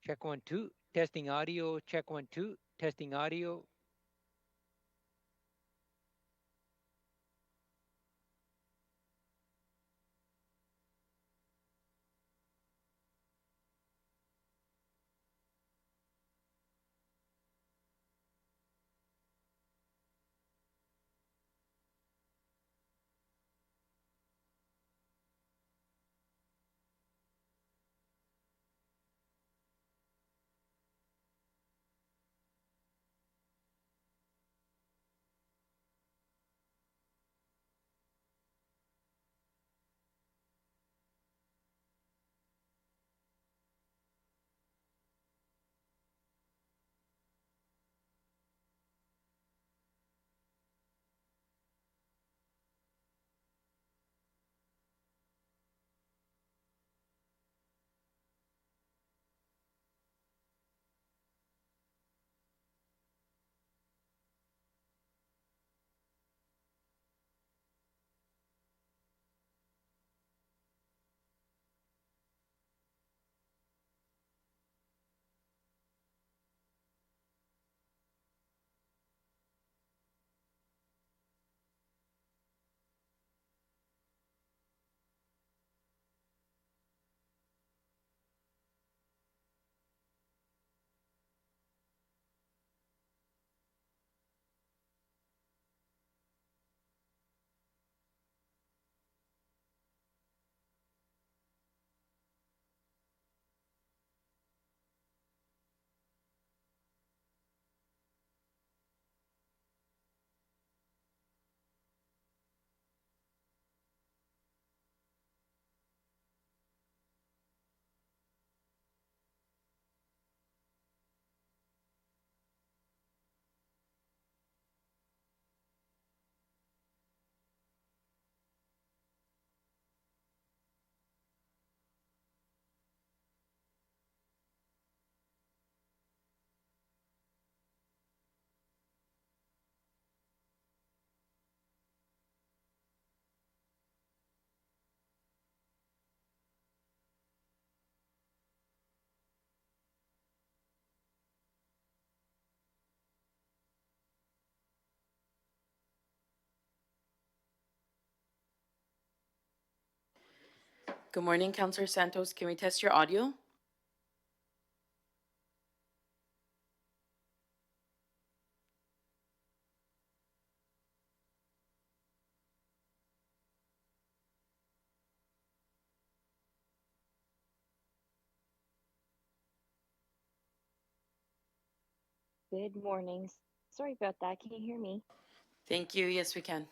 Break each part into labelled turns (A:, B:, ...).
A: Check one, two. Testing audio. Check one, two. Testing audio.
B: Good morning, Councillor Santos. Can we test your audio?
C: Good morning. Sorry about that. Can you hear me?
B: Thank you. Yes, we can.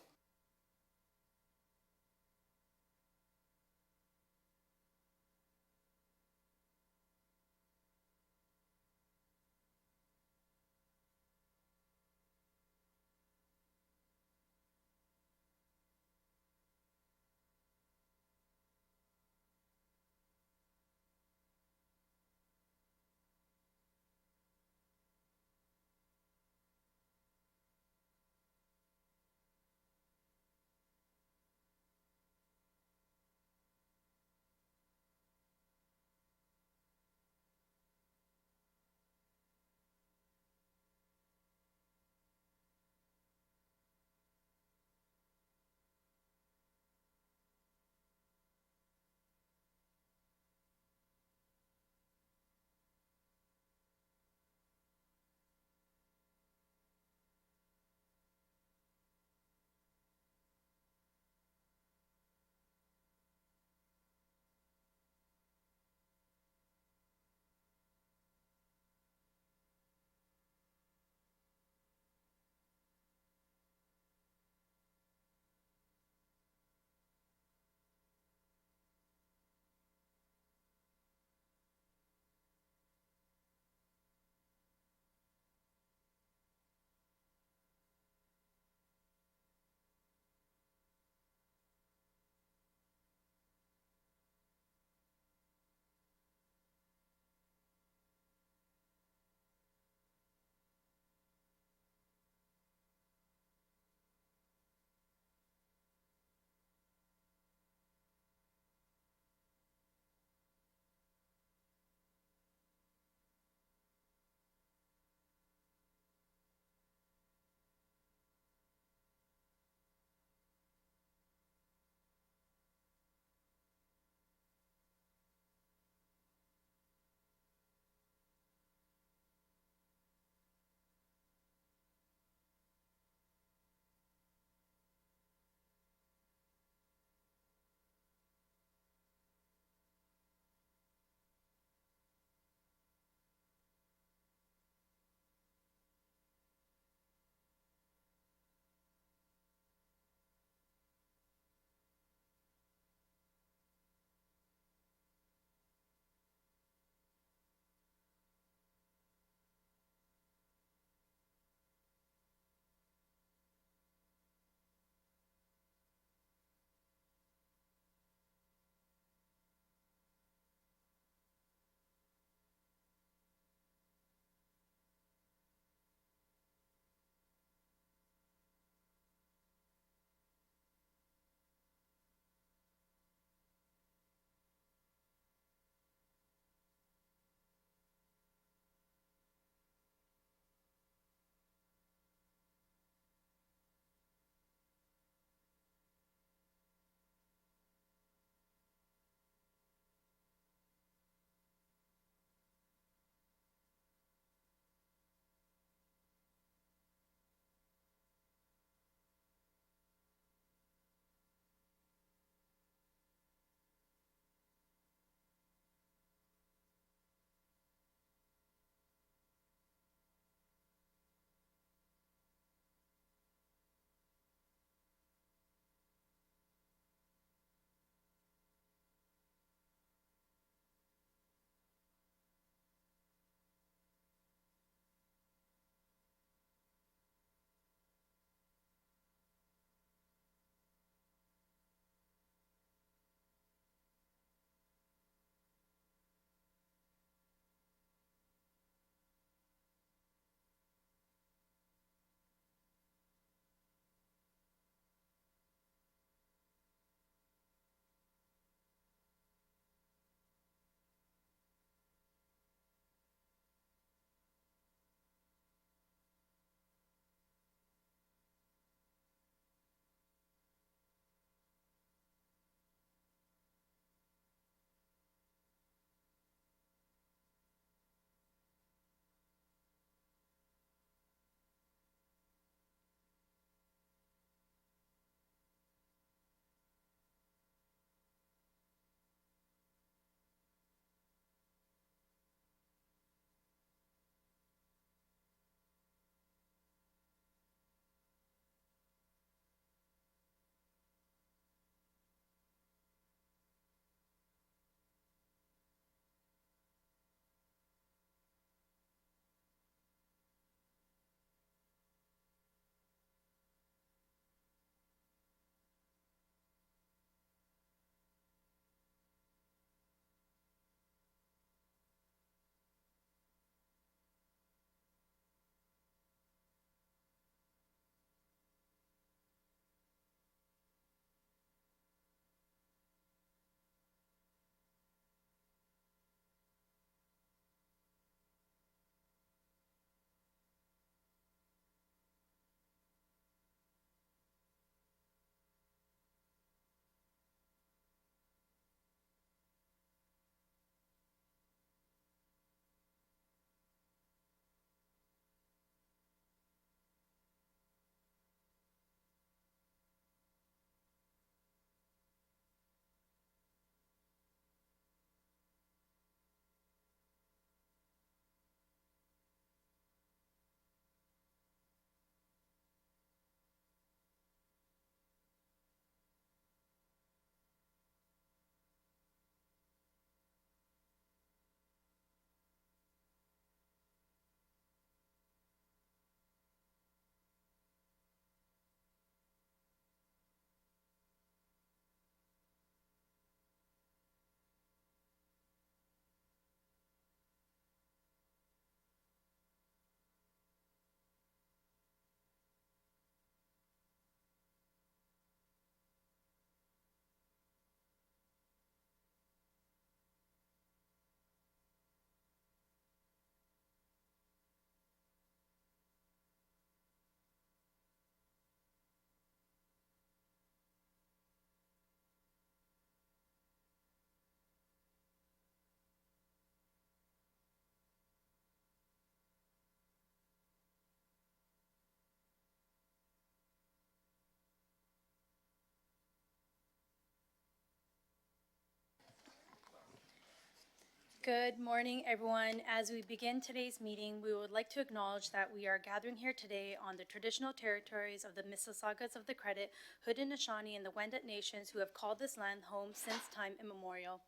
D: Good morning, everyone. As we begin today's meeting, we would like to acknowledge that we are gathering here today on the traditional territories of the Mississaugas of the Credit, Haudenosaunee, and the Wendat Nations who have called this land home since time immemorial.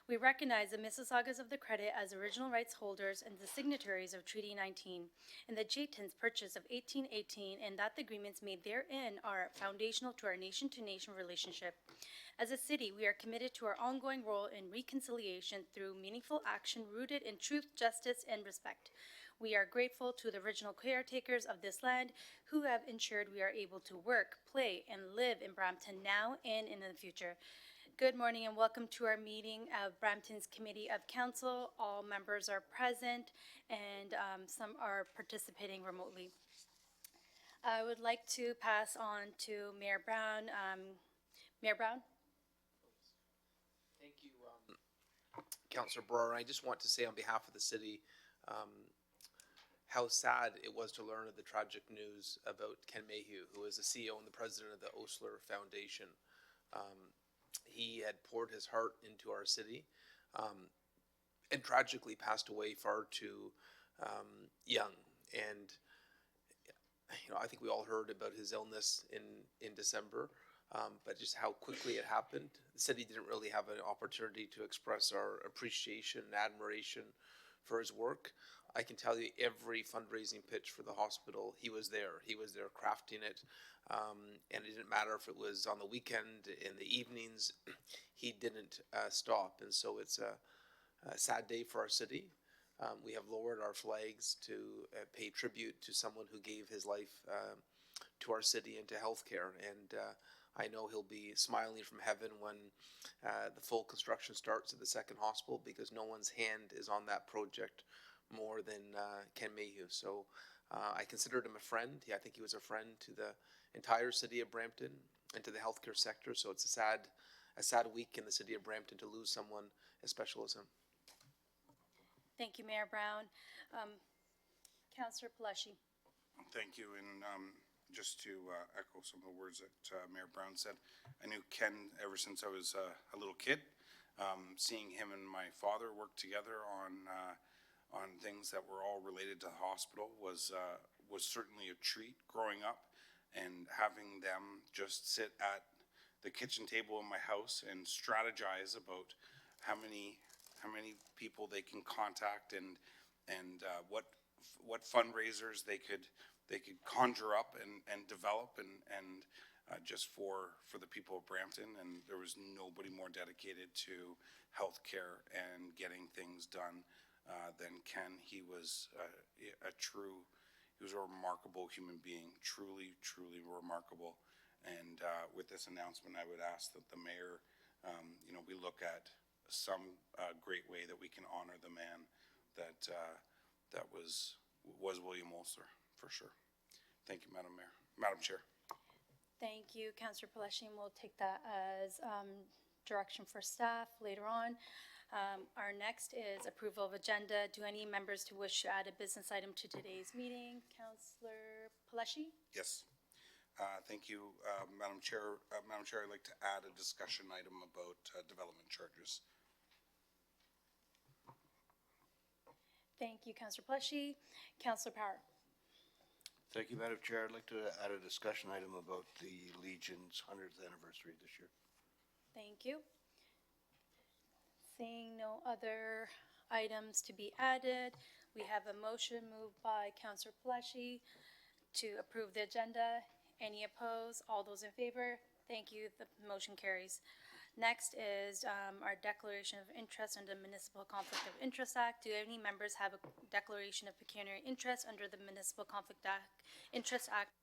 D: We recognize the Mississaugas of the Credit as original rights holders and the signatories of Treaty 19 and the Jaytons Purchase of 1818, and that the agreements made therein are foundational to our nation-to-nation relationship. As a city, we are committed to our ongoing role in reconciliation through meaningful action rooted in truth, justice, and respect. We are grateful to the original caretakers of this land who have ensured we are able to work, play, and live in Brampton now and in the future. Good morning and welcome to our meeting of Brampton's Committee of Council. All members are present and some are participating remotely. I would like to pass on to Mayor Brown. Mayor Brown?
E: Thank you, Councillor Brewer. I just want to say on behalf of the city, how sad it was to learn of the tragic news about Ken Mayhew, who is the CEO and the president of the Osler Foundation. He had poured his heart into our city, and tragically passed away far too young. And I think we all heard about his illness in December. But just how quickly it happened. The city didn't really have an opportunity to express our appreciation and admiration for his work. I can tell you every fundraising pitch for the hospital, he was there. He was there crafting it. And it didn't matter if it was on the weekend, in the evenings, he didn't stop. And so it's a sad day for our city. We have lowered our flags to pay tribute to someone who gave his life to our city and to healthcare. And I know he'll be smiling from heaven when the full construction starts of the second hospital, because no one's hand is on that project more than Ken Mayhew. So I considered him a friend. I think he was a friend to the entire city of Brampton and to the healthcare sector. So it's a sad week in the city of Brampton to lose someone as special as him.
D: Thank you, Mayor Brown. Councillor Palashi.
F: Thank you, and just to echo some of the words that Mayor Brown said, I knew Ken ever since I was a little kid. Seeing him and my father work together on things that were all related to the hospital was certainly a treat growing up, and having them just sit at the kitchen table in my house and strategize about how many people they can contact and what fundraisers they could conjure up and develop and just for the people of Brampton. And there was nobody more dedicated to healthcare and getting things done than Ken. He was he was a remarkable human being, truly remarkable. And with this announcement, I would ask that the mayor, we look at some great way that we can honor the man that was William Osler, for sure. Thank you, Madam Chair.
D: Thank you, Councillor Palashi, and we'll take that as direction for staff later on. Our next is approval of agenda. Do any members to wish to add a business item to today's meeting? Councillor Palashi?
F: Yes. Thank you, Madam Chair. Madam Chair, I'd like to add a discussion item about development charges.
D: Thank you, Councillor Palashi. Councillor Power?
G: Thank you, Madam Chair. I'd like to add a discussion item about the Legion's 100th anniversary this year.
D: Thank you. Seeing no other items to be added, we have a motion moved by Councillor Palashi to approve the agenda. Any opposed? All those in favor? Thank you. The motion carries. Next is our declaration of interest under the Municipal Conflict of Interest Act. Do any members have a declaration of pecuniary interest under the Municipal Conflict Interest Act?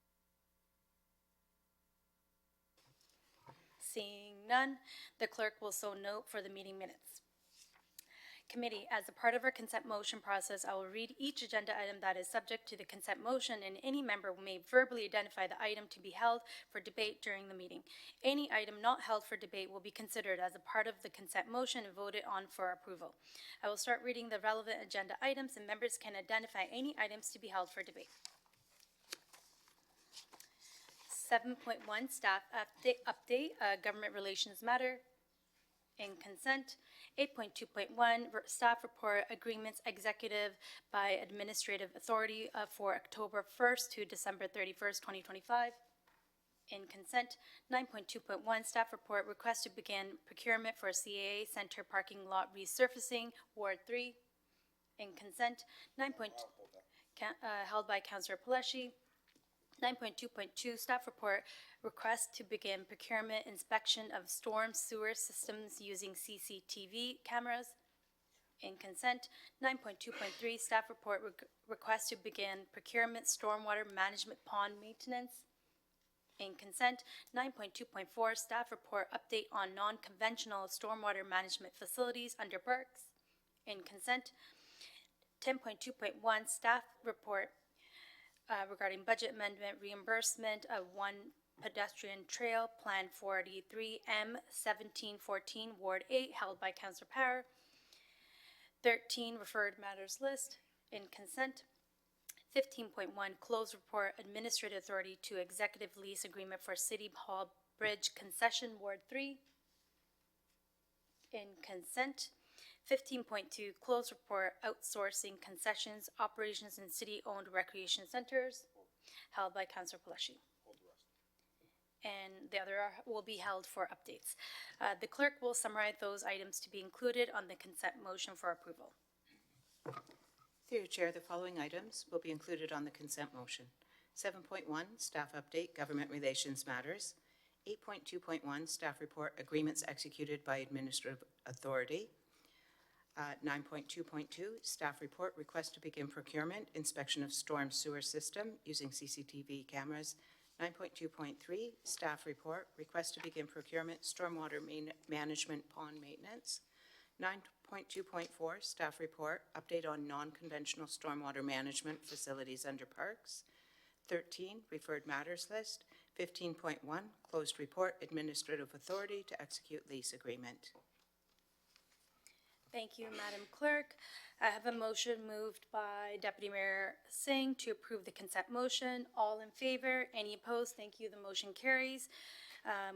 D: Seeing none, the clerk will so note for the meeting minutes. Committee, as a part of our consent motion process, I will read each agenda item that is subject to the consent motion, and any member may verbally identify the item to be held for debate during the meeting. Any item not held for debate will be considered as a part of the consent motion and voted on for approval. I will start reading the relevant agenda items, and members can identify any items to be held for debate. 7.1 Staff Update, Government Relations Matter. In consent. 8.2.1, staff report agreements executive by administrative authority for October 1st to December 31st, 2025. In consent. 9.2.1, staff report request to begin procurement for CAA Center parking lot resurfacing, Ward 3. In consent. 9. Held by Councillor Paleshi. 9.2.2, staff report request to begin procurement inspection of storm sewer systems using CCTV cameras. In consent. 9.2.3, staff report request to begin procurement stormwater management pond maintenance. In consent. 9.2.4, staff report update on non-conventional stormwater management facilities under parks. In consent. 10.2.1, staff report regarding budget amendment reimbursement of one pedestrian trail, Plan 43M 1714, Ward 8, held by Councillor Power. 13, referred matters list. In consent. 15.1, closed report administrative authority to executive lease agreement for City Hall Bridge concession, Ward 3. In consent. 15.2, closed report outsourcing concessions operations in city-owned recreation centers, held by Councillor Paleshi. And the other will be held for updates. The clerk will summarize those items to be included on the consent motion for approval.
H: Through you, Chair, the following items will be included on the consent motion. 7.1, staff update, government relations matters. 8.2.1, staff report, agreements executed by administrative authority. 9.2.2, staff report, request to begin procurement, inspection of storm sewer system using CCTV cameras. 9.2.3, staff report, request to begin procurement, stormwater management pond maintenance. 9.2.4, staff report, update on non-conventional stormwater management facilities under parks. 13, referred matters list. 15.1, closed report, administrative authority to execute lease agreement.
D: Thank you, Madam Clerk. I have a motion moved by Deputy Mayor Singh to approve the consent motion. All in favor? Any opposed? Thank you. The motion carries.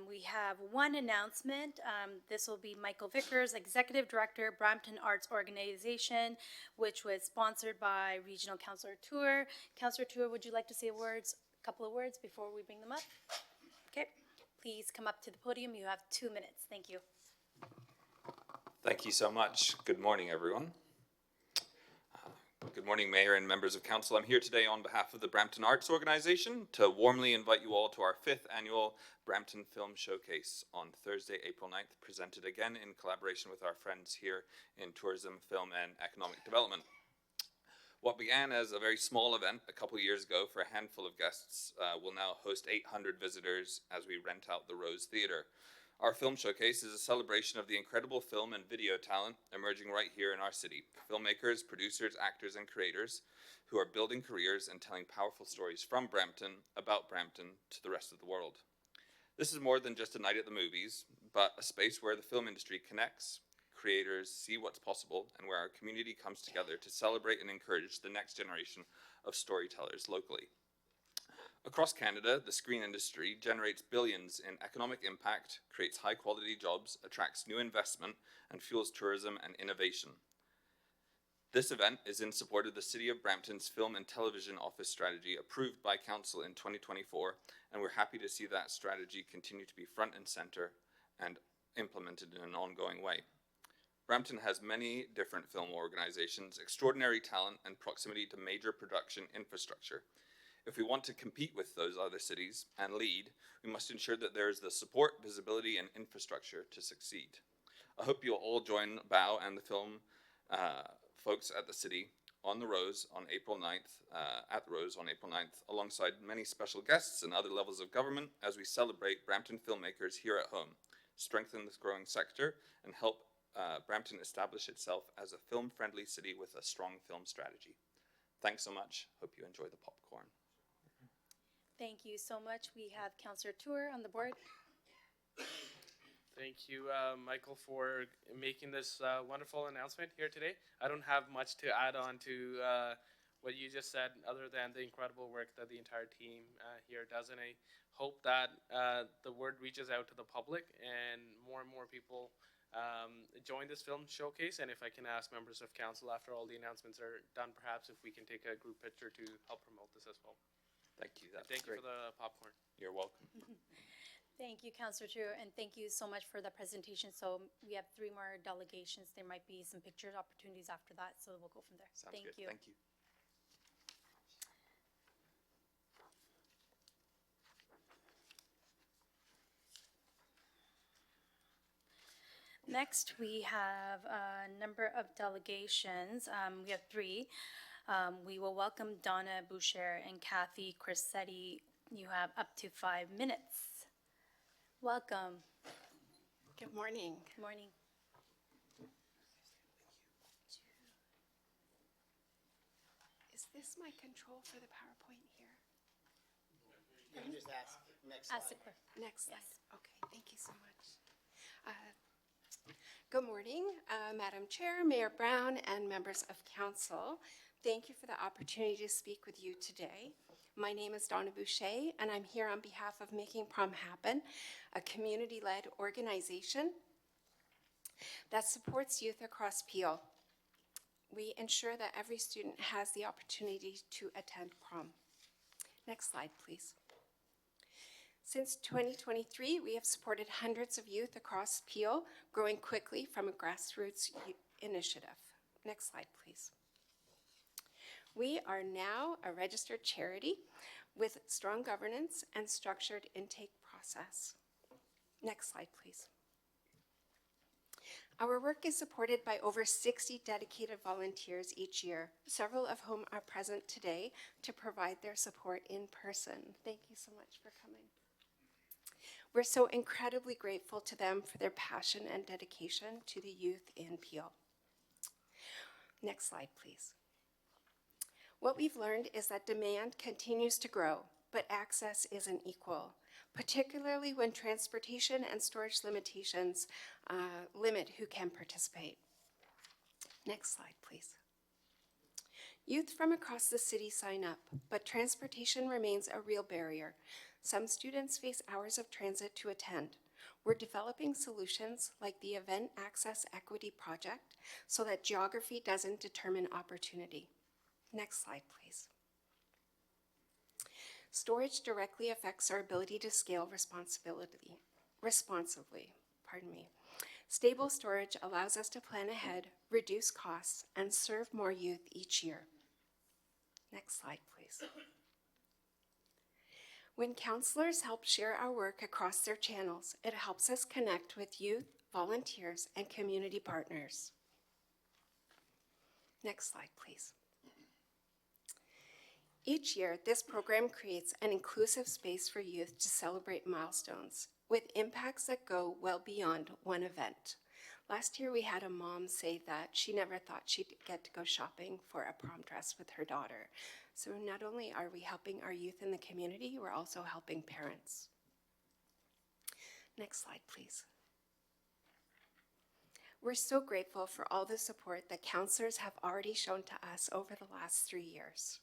D: We have one announcement. This will be Michael Vickers, Executive Director, Brampton Arts Organization, which was sponsored by Regional Councillor Tour. Councillor Tour, would you like to say a couple of words before we bring them up? Okay. Please come up to the podium. You have 2 minutes. Thank you.
I: Thank you so much. Good morning, everyone. Good morning, Mayor and members of Council. I'm here today on behalf of the Brampton Arts Organization to warmly invite you all to our 5th annual Brampton Film Showcase on Thursday, April 9th, presented again in collaboration with our friends here in Tourism, Film and Economic Development. What began as a very small event a couple years ago for a handful of guests will now host 800 visitors as we rent out the Rose Theatre. Our film showcase is a celebration of the incredible film and video talent emerging right here in our city. Filmmakers, producers, actors, and creators who are building careers and telling powerful stories from Brampton, about Brampton, to the rest of the world. This is more than just a night at the movies, but a space where the film industry connects, creators see what's possible, and where our community comes together to celebrate and encourage the next generation of storytellers locally. Across Canada, the screen industry generates billions in economic impact, creates high-quality jobs, attracts new investment, and fuels tourism and innovation. This event is in support of the City of Brampton's Film and Television Office strategy approved by Council in 2024, and we're happy to see that strategy continue to be front and center and implemented in an ongoing way. Brampton has many different film organizations, extraordinary talent, and proximity to major production infrastructure. If we want to compete with those other cities and lead, we must ensure that there is the support, visibility, and infrastructure to succeed. I hope you'll all join BOW and the film folks at the city on the Rose on April 9th, at the Rose on April 9th, alongside many special guests and other levels of government as we celebrate Brampton filmmakers here at home, strengthen this growing sector, and help Brampton establish itself as a film-friendly city with a strong film strategy. Thanks so much. Hope you enjoy the popcorn.
D: Thank you so much. We have Councillor Tour on the board.
J: Thank you, Michael, for making this wonderful announcement here today. I don't have much to add on to what you just said, other than the incredible work that the entire team here does, and I hope that the word reaches out to the public and more people join this film showcase. And if I can ask members of council after all the announcements are done, perhaps if we can take a group picture to help promote this as well.
I: Thank you. That's
J: Thank
I: great.
J: you for the popcorn.
I: You're welcome.
D: Thank you, Councillor Chu, and thank you so much for the presentation. So we have 3 more delegations. There might be some picture opportunities after that, so we'll go from there.
I: Sounds
D: Thank
I: good.
D: you.
I: Thank you.
D: Next, we have a number of delegations. We have 3. We will welcome Donna Boucher and Kathy Crissetti. You have up to 5 minutes. Welcome.
K: Good morning.
D: Good morning.
K: Is this my control for the PowerPoint here?
G: You can just ask, next
D: Ask the clerk.
K: Next slide.
D: Yes.
K: Okay, thank you so much. Good morning, Madam Chair, Mayor Brown, and members of council. Thank you for the opportunity to speak with you today. My name is Donna Boucher, and I'm here on behalf of Making Prom Happen, a community-led organization that supports youth across Peel. We ensure that every student has the opportunity to attend prom. Next slide, please. Since 2023, we have supported hundreds of youth across Peel, growing quickly from a grassroots initiative. Next slide, please. We are now a registered charity with strong governance and structured intake process. Next slide, please. Our work is supported by over 60 dedicated volunteers each year, several of whom are present today to provide their support in person. Thank you so much for coming. We're so incredibly grateful to them for their passion and dedication to the youth in Peel. Next slide, please. What we've learned is that demand continues to grow, but access isn't equal, particularly when transportation and storage limitations limit who can participate. Next slide, please. Youth from across the city sign up, but transportation remains a real barrier. Some students face hours of transit to attend. We're developing solutions like the Event Access Equity Project so that geography doesn't determine opportunity. Next slide, please. Storage directly affects our ability to scale responsibly. Stable storage allows us to plan ahead, reduce costs, and serve more youth each year. Next slide, please. When counselors help share our work across their channels, it helps us connect with youth, volunteers, and community partners. Next slide, please. Each year, this program creates an inclusive space for youth to celebrate milestones with impacts that go well beyond one event. Last year, we had a mom say that she never thought she'd get to go shopping for a prom dress with her daughter. So not only are we helping our youth in the community, we're also helping parents. Next slide, please. We're so grateful for all the support that counselors have already shown to us over the last 3 years.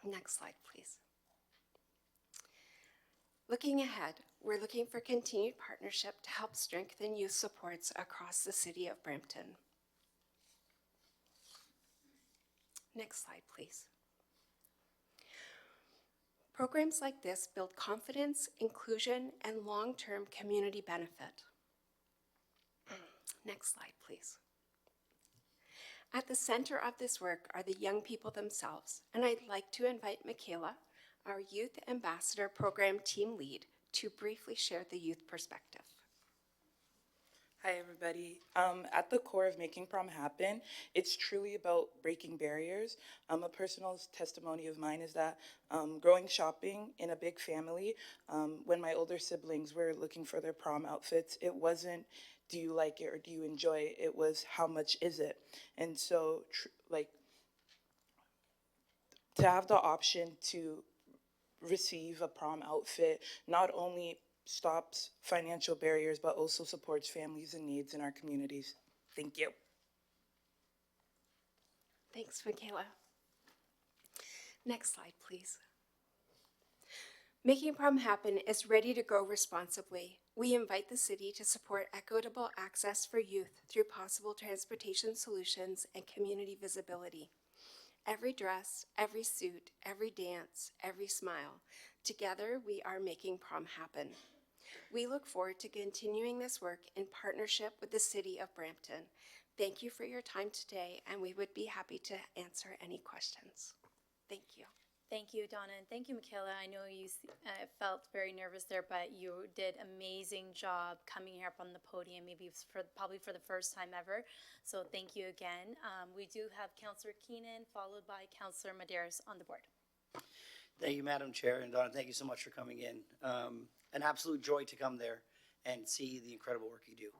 K: Next slide, please. Looking ahead, we're looking for continued partnership to help strengthen youth supports across the city of Brampton. Next slide, please. Programs like this build confidence, inclusion, and long-term community benefit. Next slide, please. At the center of this work are the young people themselves, and I'd like to invite Michaela, our Youth Ambassador Program Team Lead, to briefly share the youth perspective.
L: Hi, everybody. At the core of Making Prom Happen, it's truly about breaking barriers. A personal testimony of mine is that growing shopping in a big family, when my older siblings were looking for their prom outfits, it wasn't, do you like it or do you enjoy it? It was, how much is it? And so, to have the option to receive a prom outfit not only stops financial barriers, but also supports families and needs in our communities. Thank you.
K: Thanks, Michaela. Next slide, please. Making Prom Happen is ready to grow responsibly. We invite the city to support equitable access for youth through possible transportation solutions and community visibility. Every dress, every suit, every dance, every smile. Together, we are making prom happen. We look forward to continuing this work in partnership with the City of Brampton. Thank you for your time today, and we would be happy to answer any questions. Thank you.
D: Thank you, Donna, and thank you, Michaela. I know you felt very nervous there, but you did amazing job coming here up on the podium, maybe probably for the first time ever. So thank you again. We do have Councillor Keenan, followed by Councillor Medeiros on the board.
M: Thank you, Madam Chair, and Donna, thank you so much for coming in. An absolute joy to come there and see the incredible work you do.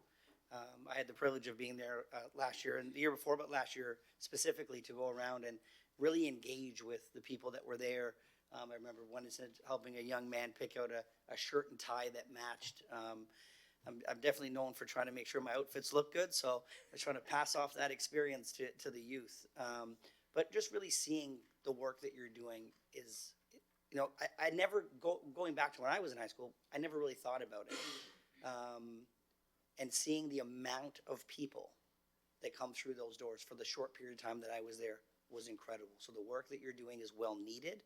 M: I had the privilege of being there last year and the year before, but last year specifically, to go around and really engage with the people that were there. I remember one incident helping a young man pick out a shirt and tie that matched. I'm definitely known for trying to make sure my outfits look good, so I was trying to pass off that experience to the youth. But just really seeing the work that you're doing is, you know, I never, going back to when I was in high school, I never really thought about it. And seeing the amount of people that come through those doors for the short period of time that I was there was incredible. So the work that you're doing is well needed,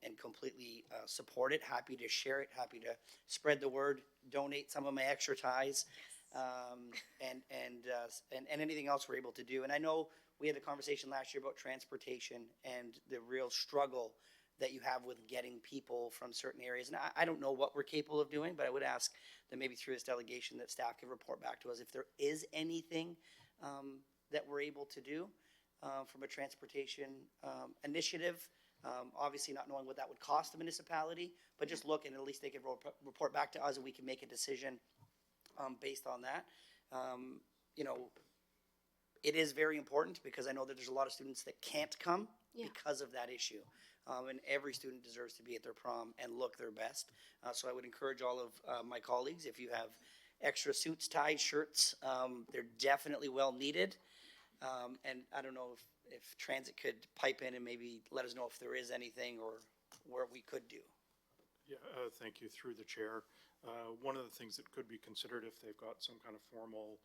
M: and completely support it. Happy to share it, happy to spread the word, donate some of my extra ties, and anything else we're able to do. And I know we had a conversation last year about transportation and the real struggle that you have with getting people from certain areas. And I don't know what we're capable of doing, but I would ask that maybe through this delegation that staff can report back to us if there is anything that we're able to do from a transportation initiative. Obviously not knowing what that would cost the municipality, but just look, and at least they can report back to us and we can make a decision based on that. You know, it is very important because I know that there's a lot of students that can't come because of that issue. And every student deserves to be at their prom and look their best. So I would encourage all of my colleagues, if you have extra suits, ties, shirts, they're definitely well needed. And I don't know if transit could pipe in and maybe let us know if there is anything or where we could do.
N: Yeah, thank you through the chair. One of the things that could be considered if they've got some kind of formal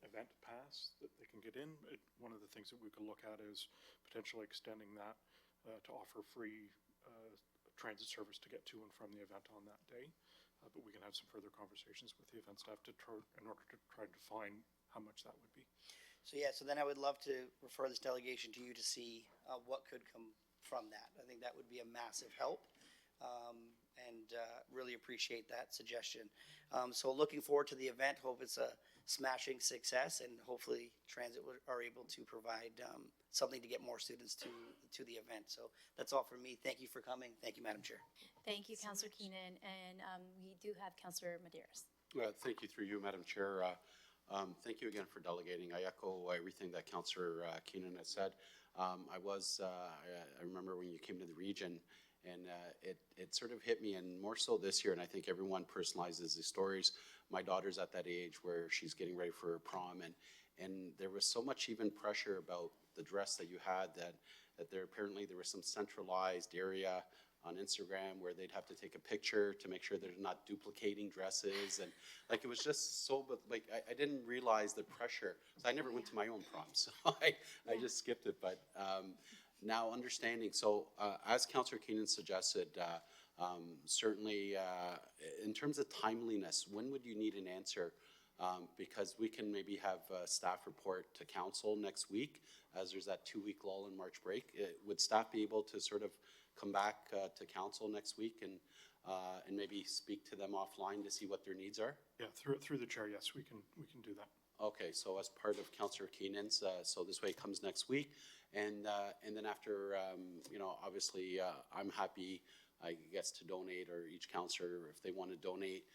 N: event pass that they can get in, one of the things that we could look at is potentially extending that to offer free transit service to get to and from the event on that day. But we can have some further conversations with the event staff in order to try to define how much that would be.
M: So yeah, so then I would love to refer this delegation to you to see what could come from that. I think that would be a massive help, and really appreciate that suggestion. So looking forward to the event. Hope it's a smashing success, and hopefully transit are able to provide something to get more students to the event. So that's all from me. Thank you for coming. Thank you, Madam Chair.
D: Thank you, Councillor Keenan, and we do have Councillor Medeiros.
O: Thank you through you, Madam Chair. Thank you again for delegating. I echo everything that Councillor Keenan has said. I remember when you came to the region, and it sort of hit me, and more so this year, and I think everyone personalizes these stories. My daughter's at that age where she's getting ready for her prom, and there was so much even pressure about the dress that you had that there apparently there was some centralized area on Instagram where they'd have to take a picture to make sure they're not duplicating dresses, and like it was just so, but like I didn't realize the pressure. So I never went to my own prom, so I just skipped it. But now understanding, so as Councillor Keenan suggested, certainly in terms of timeliness, when would you need an answer? Because we can maybe have a staff report to council next week, as there's that 2-week lull in March break. Would staff be able to sort of come back to council next week and maybe speak to them offline to see what their needs are?
N: Yeah, through the chair, yes, we can do that.
O: Okay, so as part of Councillor Keenan's, so this way it comes next week, and then after, you know, obviously I'm happy, I guess, to donate, or each councillor, if they want to donate,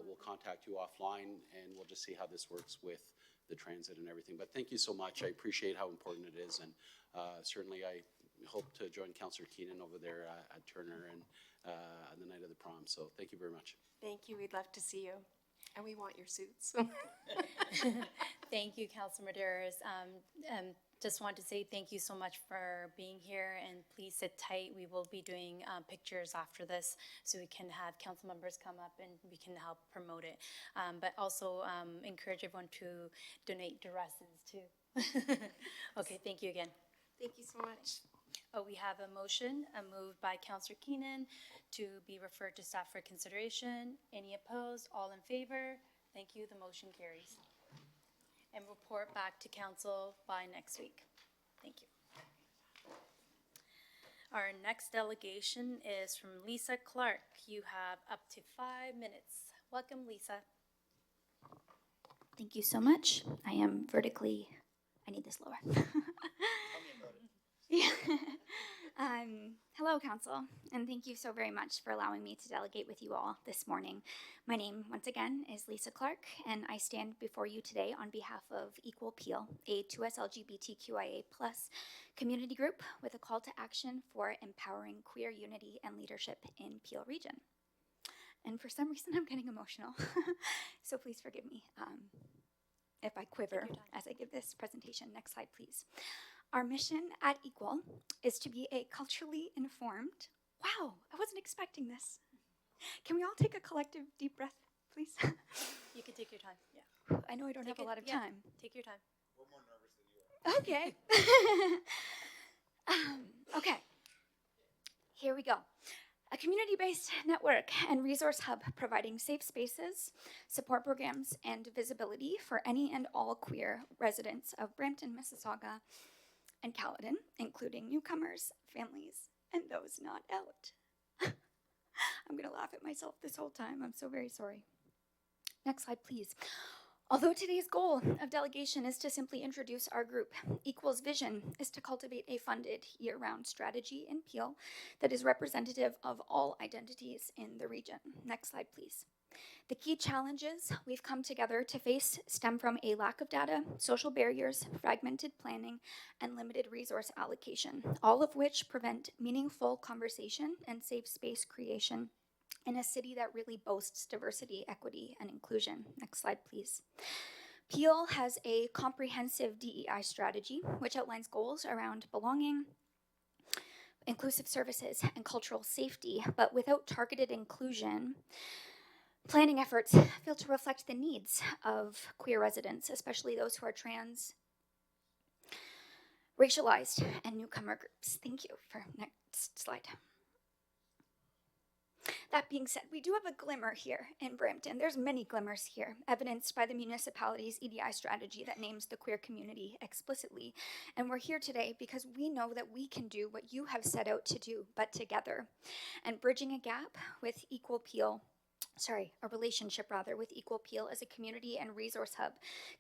O: we'll contact you offline, and we'll just see how this works with the transit and everything. But thank you so much. I appreciate how important it is, and certainly I hope to join Councillor Keenan over there at Turner and on the night of the prom. So thank you very much.
K: Thank you. We'd love to see you. And we want your suits.
D: Thank you, Councillor Medeiros. Just want to say thank you so much for being here, and please sit tight. We will be doing pictures after this, so we can have council members come up and we can help promote it. But also encourage everyone to donate dresses too. Okay, thank you again.
K: Thank you so much.
D: We have a motion, moved by Councillor Keenan to be referred to staff for consideration. Any opposed? All in favor? Thank you. The motion carries. And report back to council by next week. Thank you. Our next delegation is from Lisa Clark. You have up to 5 minutes. Welcome, Lisa.
P: Thank you so much. I am vertically, I need this lower. Yeah. Hello, Council, and thank you so very much for allowing me to delegate with you all this morning. My name, once again, is Lisa Clark, and I stand before you today on behalf of Equal Peel, a 2S LGBTQIA+ community group with a call to action for empowering queer unity and leadership in Peel Region. And for some reason, I'm getting emotional, so please forgive me if I quiver as I give this presentation. Next slide, please. Our mission at Equal is to be a culturally informed, wow, I wasn't expecting this. Can we all take a collective deep breath, please?
D: You can take your time, yeah.
P: I know I don't have a lot of time.
D: Take your time.
F: We're more nervous than you are.
P: Okay. Okay, here we go. A community-based network and resource hub providing safe spaces, support programs, and visibility for any and all queer residents of Brampton, Mississauga, and Caledon, including newcomers, families, and those not out. I'm gonna laugh at myself this whole time. I'm so very sorry. Next slide, please. Although today's goal of delegation is to simply introduce our group, Equal's vision is to cultivate a funded year-round strategy in Peel that is representative of all identities in the region. Next slide, please. The key challenges we've come together to face stem from a lack of data, social barriers, fragmented planning, and limited resource allocation, all of which prevent meaningful conversation and safe space creation in a city that really boasts diversity, equity, and inclusion. Next slide, please. Peel has a comprehensive DEI strategy, which outlines goals around belonging, inclusive services, and cultural safety, but without targeted inclusion, planning efforts fail to reflect the needs of queer residents, especially those who are trans, racialized, and newcomer groups. Thank you. For next slide. That being said, we do have a glimmer here in Brampton. There's many glimmers here, evidenced by the municipality's EDI strategy that names the queer community explicitly. And we're here today because we know that we can do what you have set out to do, but together. And bridging a gap with a relationship with Equal Peel as a community and resource hub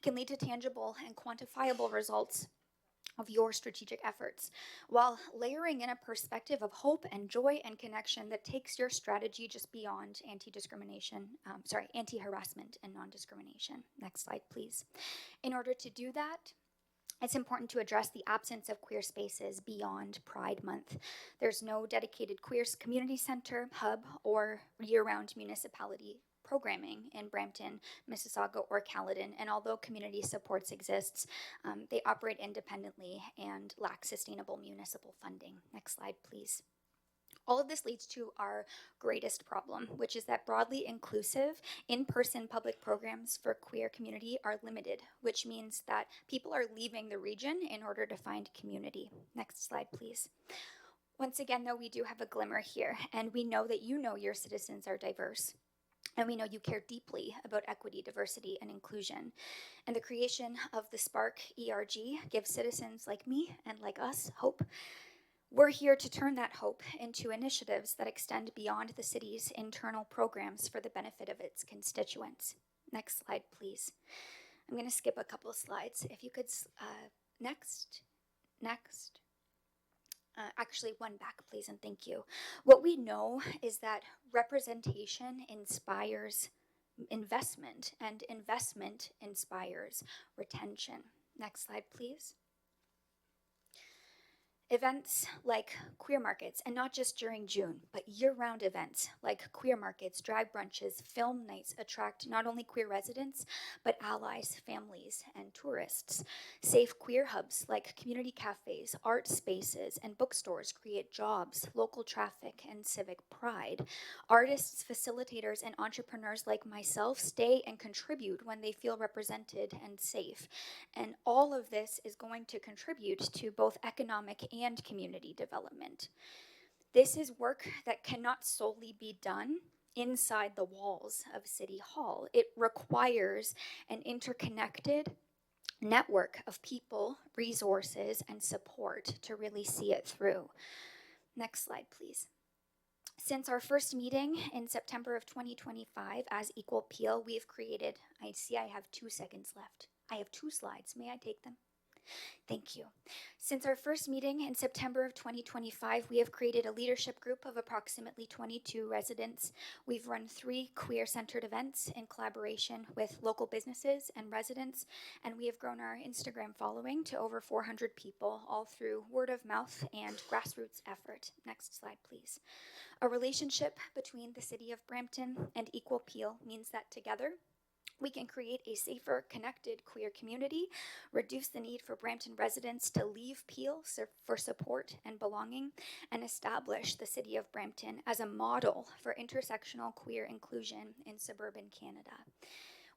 P: can lead to tangible and quantifiable results of your strategic efforts, while layering in a perspective of hope and joy and connection that takes your strategy just beyond anti-harassment and non-discrimination. Next slide, please. In order to do that, it's important to address the absence of queer spaces beyond Pride Month. There's no dedicated queer community center, hub, or year-round municipality programming in Brampton, Mississauga, or Caledon, and although community supports exists, they operate independently and lack sustainable municipal funding. Next slide, please. All of this leads to our greatest problem, which is that broadly inclusive in-person public programs for queer community are limited, which means that people are leaving the region in order to find community. Next slide, please. Once again, though, we do have a glimmer here, and we know that you know your citizens are diverse. And we know you care deeply about equity, diversity, and inclusion. And the creation of the Spark ERG gives citizens like me and like us hope. We're here to turn that hope into initiatives that extend beyond the city's internal programs for the benefit of its constituents. Next slide, please. I'm going to skip a couple of slides. If you could, next. Actually, one back, please, and thank you. What we know is that representation inspires investment, and investment inspires retention. Next slide, please. Events like queer markets, and not just during June, but year-round events like queer markets, drag brunches, film nights attract not only queer residents, but allies, families, and tourists. Safe queer hubs like community cafes, art spaces, and bookstores create jobs, local traffic, and civic pride. Artists, facilitators, and entrepreneurs like myself stay and contribute when they feel represented and safe. And all of this is going to contribute to both economic and community development. This is work that cannot solely be done inside the walls of City Hall. It requires an interconnected network of people, resources, and support to really see it through. Next slide, please. Since our first meeting in September of 2025 as Equal Peel, we've created, I see I have 2 seconds left. I have 2 slides. May I take them? Thank you. Since our first meeting in September of 2025, we have created a leadership group of approximately 22 residents. We've run 3 queer-centered events in collaboration with local businesses and residents, and we have grown our Instagram following to over 400 people, all through word of mouth and grassroots effort. Next slide, please. A relationship between the City of Brampton and Equal Peel means that together, we can create a safer, connected queer community, reduce the need for Brampton residents to leave Peel for support and belonging, and establish the City of Brampton as a model for intersectional queer inclusion in suburban Canada.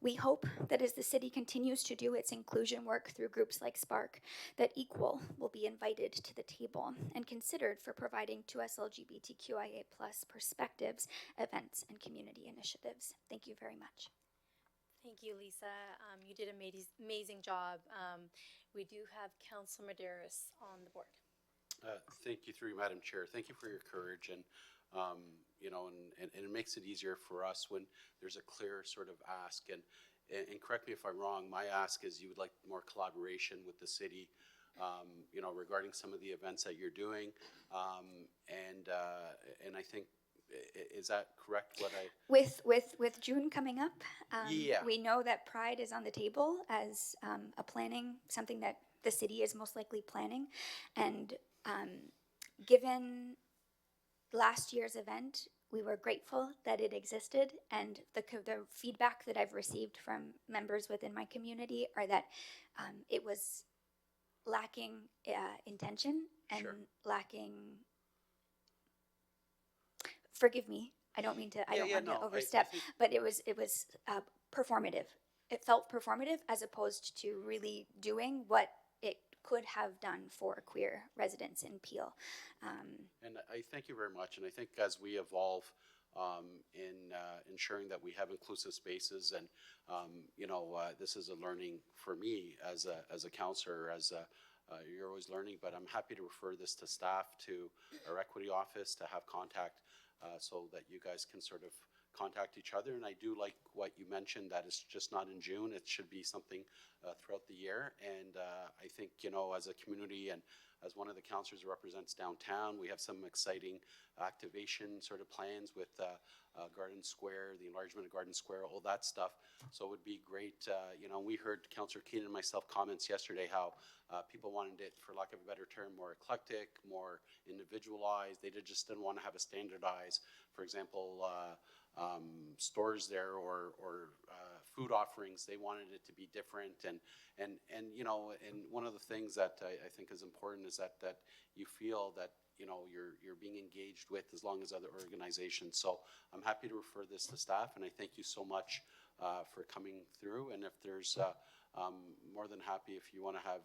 P: We hope that as the city continues to do its inclusion work through groups like Spark, that Equal will be invited to the table and considered for providing to us LGBTQIA+ perspectives, events, and community initiatives. Thank you very much.
D: Thank you, Lisa. You did an amazing job. We do have Councilor Medeiros on the board.
O: Thank you through you, Madam Chair. Thank you for your courage and, you know, and it makes it easier for us when there's a clear sort of ask. And correct me if I'm wrong, my ask is you would like more collaboration with the city, you know, regarding some of the events that you're doing. And I think, is that correct? What I
P: with June coming up,
O: yeah.
P: We know that Pride is on the table as a planning, something that the city is most likely planning, and given last year's event, we were grateful that it existed, and the feedback that I've received from members within my community are that it was lacking intention and
O: Sure.
P: lacking. Forgive me, I don't mean to. I don't want to overstep, but it was performative. It felt performative as opposed to really doing what it could have done for queer residents in Peel.
O: And I thank you very much. And I think as we evolve in ensuring that we have inclusive spaces, and you know, this is a learning for me as a counselor, you're always learning. But I'm happy to refer this to staff, to our equity office, to have contact. So that you guys can sort of contact each other. And I do like what you mentioned, that it's just not in June, it should be something throughout the year. And I think, you know, as a community and as one of the councillors who represents downtown, we have some exciting activation sort of plans with Garden Square, the enlargement of Garden Square, all that stuff. So it would be great. You know, we heard Councillor Keenan and myself comments yesterday how people wanted it, for lack of a better term, more eclectic, more individualized. They just didn't want to have a standardized, for example, stores there or food offerings. They wanted it to be different, and you know, and one of the things that I think is important is that you feel that, you know, you're being engaged with as long as other organizations. So I'm happy to refer this to staff, and I thank you so much for coming through. And if there's more than happy if you want to have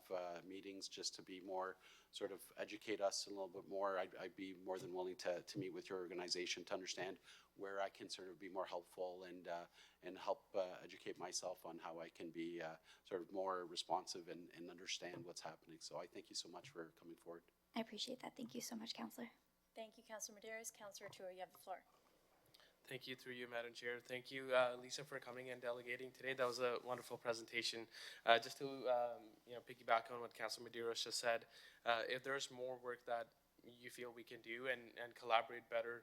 O: meetings just to be more sort of educate us a little bit more. I'd be more than willing to meet with your organization to understand where I can sort of be more helpful and help educate myself on how I can be sort of more responsive and understand what's happening. So I thank you so much for coming forward.
P: I appreciate that. Thank you so much, Councillor.
D: Thank you, Councillor Medeiros. Councillor Tua, you have the floor.
J: Thank you through you, Madam Chair. Thank you, Lisa, for coming and delegating today. That was a wonderful presentation. Just to you know, piggyback on what Councillor Medeiros just said, if there's more work that you feel we can do and collaborate better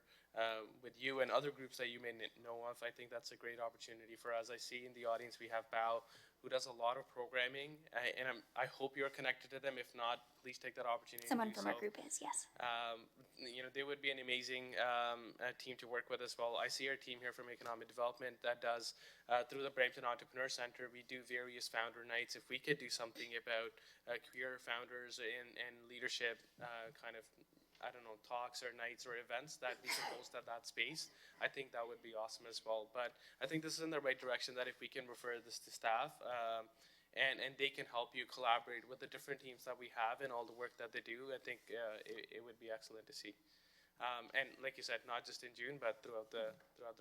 J: with you and other groups that you may know of. I think that's a great opportunity for us. I see in the audience we have Bao, who does a lot of programming, and I hope you're connected to them. If not, please take that opportunity.
P: Someone
J: to do
P: from our
J: so.
P: group is, yes.
J: You know, they would be an amazing team to work with as well. I see our team here from Economic Development that does, through the Brampton Entrepreneur Center, we do various founder nights. If we could do something about queer founders and leadership kind of, I don't know, talks or nights or events that we can host at that space, I think that would be awesome as well. But I think this is in the right direction, that if we can refer this to staff, and they can help you collaborate with the different teams that we have and all the work that they do, I think it would be excellent to see. And like you said, not just in June, but throughout the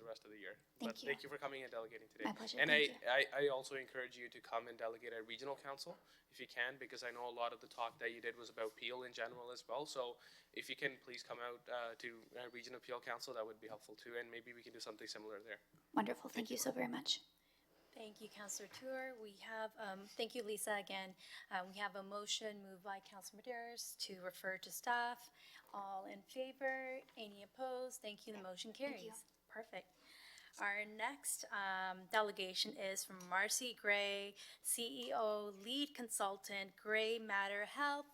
J: rest of the year. Thank you for coming and delegating today.
P: My pleasure.
J: And
P: Thank
J: I also encourage you to come and delegate at regional council if you can, because I know a lot of the talk that you did was about Peel in general as well. So if you can please come out to Regional Peel Council, that would be helpful too, and maybe we can do something similar there.
P: Wonderful. Thank you so very much.
D: Thank you, Councillor Tour. We have, thank you, Lisa, again. We have a motion moved by Councillor Medeiros to refer to staff. All in favor? Any opposed? Thank you. The motion carries. Perfect. Our next delegation is from Marcy Gray, CEO, Lead Consultant, Gray Matter Health.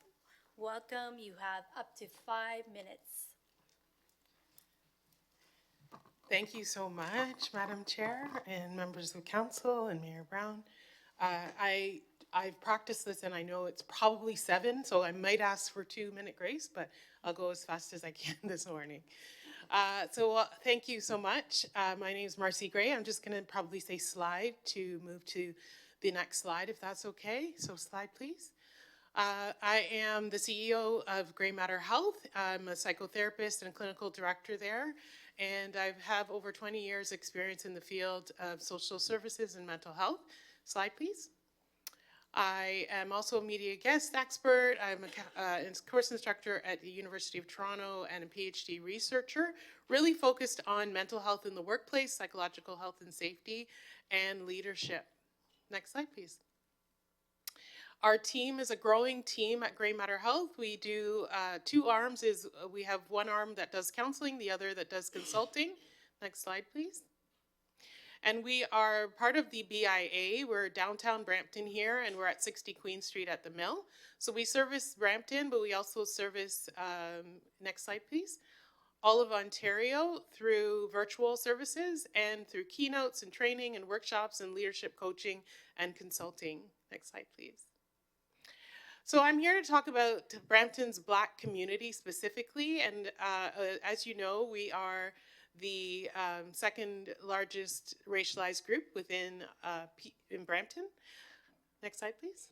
D: Welcome. You have up to 5 minutes.
Q: Thank you so much, Madam Chair and members of council and Mayor Brown. I've practiced this and I know it's probably 7, so I might ask for 2-minute grace, but I'll go as fast as I can this morning. Thank you so much. My name is Marcy Gray. I'm just going to probably say slide to move to the next slide, if that's okay. So slide, please. I am the CEO of Gray Matter Health. I'm a psychotherapist and clinical director there, and I have over 20 years experience in the field of social services and mental health. Slide, please. I am also a media guest expert. I'm a course instructor at the University of Toronto and a PhD researcher, really focused on mental health in the workplace, psychological health and safety, and leadership. Next slide, please. Our team is a growing team at Gray Matter Health. We do 2 arms. We have one arm that does counseling, the other that does consulting. Next slide, please. And we are part of the BIA. We're downtown Brampton here, and we're at 60 Queen Street at the Mill. So we service Brampton, but we also service, next slide, please, all of Ontario through virtual services and through keynotes and training and workshops and leadership coaching and consulting. Next slide, please. So I'm here to talk about Brampton's Black community specifically, and as you know, we are the second largest racialized group within in Brampton. Next slide, please.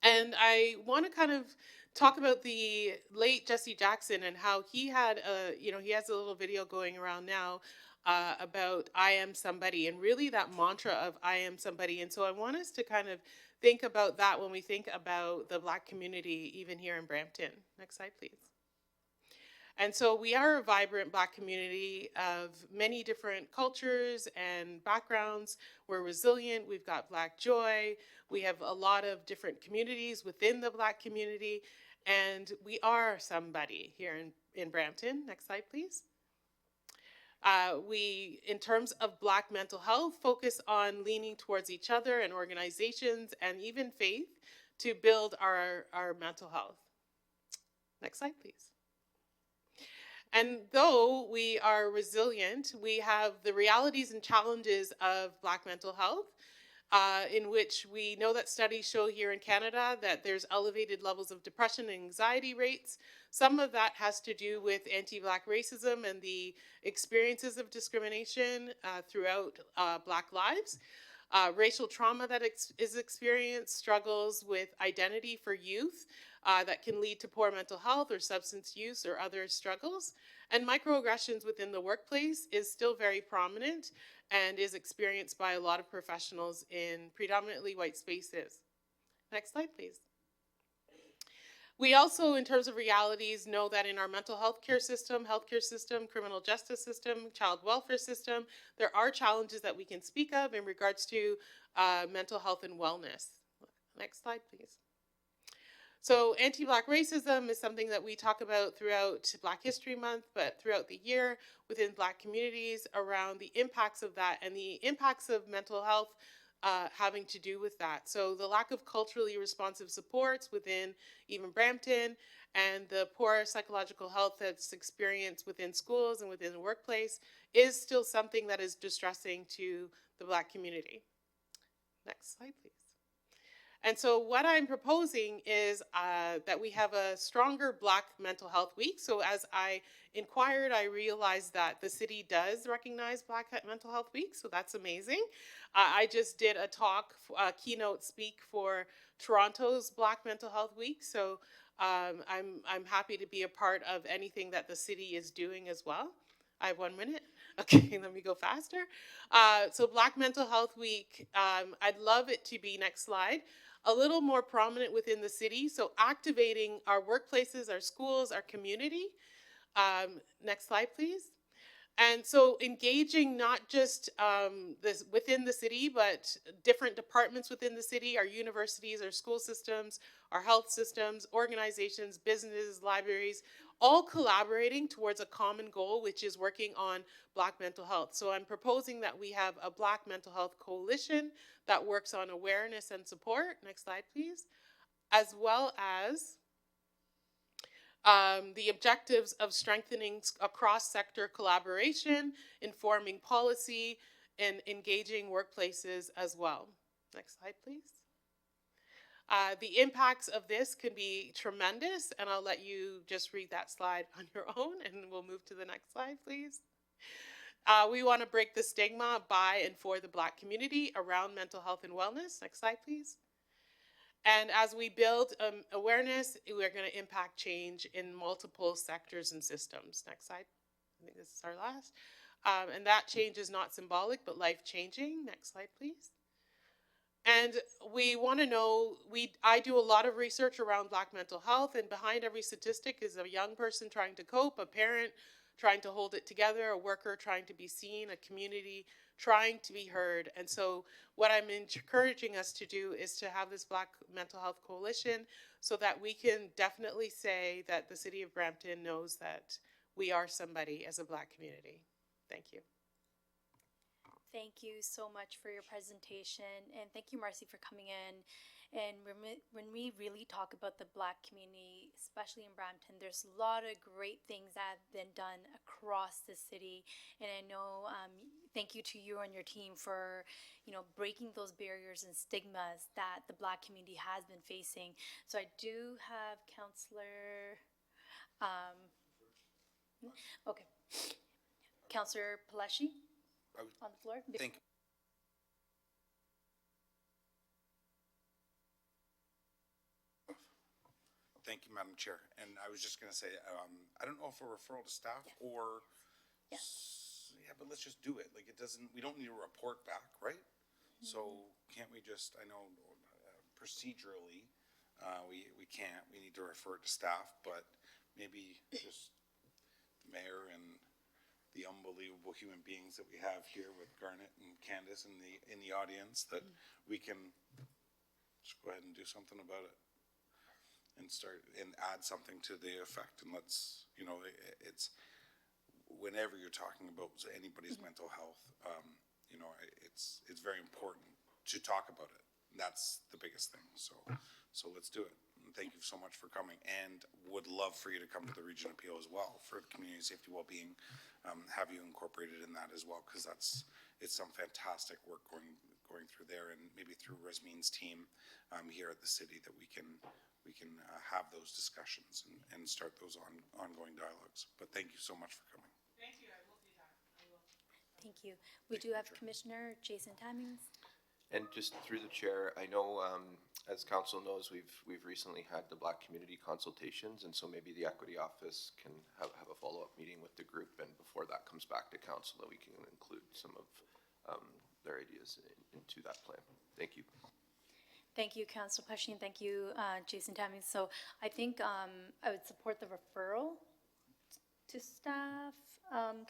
Q: And I want to kind of talk about the late Jesse Jackson and how he had he has a little video going around now about I am somebody, and really that mantra of I am somebody. And so I want us to kind of think about that when we think about the Black community, even here in Brampton. Next slide, please. And so we are a vibrant Black community of many different cultures and backgrounds. We're resilient. We've got Black joy. We have a lot of different communities within the Black community. And we are somebody here in Brampton. Next slide, please. We, in terms of Black mental health, focus on leaning towards each other and organizations and even faith to build our mental health. Next slide, please. And though we are resilient, we have the realities and challenges of Black mental health, in which we know that studies show here in Canada that there's elevated levels of depression and anxiety rates. Some of that has to do with anti-Black racism and the experiences of discrimination throughout Black lives. Racial trauma that is experienced, struggles with identity for youth that can lead to poor mental health or substance use or other struggles. And microaggressions within the workplace is still very prominent and is experienced by a lot of professionals in predominantly white spaces. Next slide, please. We also, in terms of realities, know that in our mental health care system, healthcare system, criminal justice system, child welfare system, there are challenges that we can speak of in regards to mental health and wellness. Next slide, please. So anti-Black racism is something that we talk about throughout Black History Month, but throughout the year within Black communities around the impacts of that and the impacts of mental health having to do with that. So the lack of culturally responsive supports within even Brampton and the poor psychological health that's experienced within schools and within the workplace is still something that is distressing to the Black community. Next slide, please. And so what I'm proposing is that we have a stronger Black Mental Health Week. So as I inquired, I realized that the city does recognize Black Mental Health Week, so that's amazing. I just did a talk, keynote speak for Toronto's Black Mental Health Week, so I'm happy to be a part of anything that the city is doing as well. I have 1 minute. Okay, let me go faster. So Black Mental Health Week, I'd love it to be, next slide, a little more prominent within the city. So activating our workplaces, our schools, our community. Next slide, please. And so engaging not just this within the city, but different departments within the city, our universities, our school systems, our health systems, organizations, businesses, libraries, all collaborating towards a common goal, which is working on Black mental health. So I'm proposing that we have a Black Mental Health Coalition that works on awareness and support. Next slide, please. As well as the objectives of strengthening across-sector collaboration, informing policy, and engaging workplaces as well. Next slide, please. The impacts of this can be tremendous, and I'll let you just read that slide on your own, and we'll move to the next slide, please. We want to break the stigma by and for the Black community around mental health and wellness. Next slide, please. And as we build awareness, we're going to impact change in multiple sectors and systems. Next slide. I think this is our last. And that change is not symbolic, but life-changing. Next slide, please. And we want to know, I do a lot of research around Black mental health, and behind every statistic is a young person trying to cope, a parent trying to hold it together, a worker trying to be seen, a community trying to be heard. And so what I'm encouraging us to do is to have this Black Mental Health Coalition so that we can definitely say that the city of Brampton knows that we are somebody as a Black community. Thank you.
D: Thank you so much for your presentation, and thank you, Marcy, for coming in. And when we really talk about the Black community, especially in Brampton, there's a lot of great things that have been done across the city. And I know, thank you to you and your team for, breaking those barriers and stigmas that the Black community has been facing. So I do have Councillor, okay, Councillor Palashi on the floor.
F: Thank you. Thank you, Madam Chair. And I was just going to say, I don't know if a referral to staff or, yeah, but let's just do it. Like we don't need a report back, right? So can't we just, I know procedurally, we can't, we need to refer it to staff, but maybe just the mayor and the unbelievable human beings that we have here with Garnet and Candace in the audience, that we can just go ahead and do something about it and start and add something to the effect. And let's, it's whenever you're talking about anybody's mental health, it's very important to talk about it. That's the biggest thing. So let's do it. And thank you so much for coming, and would love for you to come to the Region Appeal as well for community safety well-being. Have you incorporated in that as well, because it's some fantastic work going through there, and maybe through Rasmeen's team here at the city, that we can have those discussions and start those ongoing dialogues. But thank you so much for coming.
Q: Thank you. I will do that. I will.
D: Thank you. We do have Commissioner Jason Tammings.
R: And just through the chair, I know, as council knows, we've recently had the Black community consultations, and so maybe the Equity Office can have a follow-up meeting with the group, and before that comes back to council, that we can include some of their ideas into that plan. Thank you.
D: Thank you, Councillor Pasheen. Thank you, Jason Tammings. So I think I would support the referral to staff.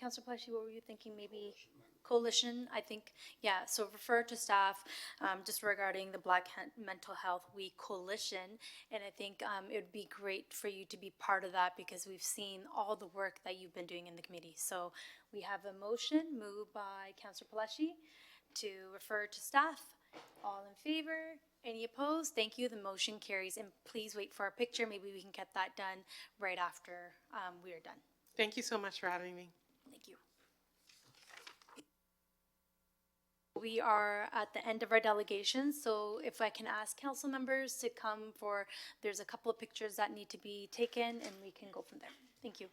D: Councillor Pelletier, what were you thinking? Maybe coalition, I think, yeah, so refer to staff, just regarding the Mental Health Week Coalition. And I think, it would be great for you to be part of that because we've seen all the work that you've been doing in the committee. So we have a motion moved by Councillor Pelletier to refer to staff. All in favor? Any opposed? Thank you. The motion carries. And please wait for our picture. Maybe we can get that done right after, we are done.
Q: Thank you so much for having me.
D: Thank you. We are at the end of our delegation, so if I can ask council members to come for, there's a couple of pictures that need to be taken and we can go from there. Thank you.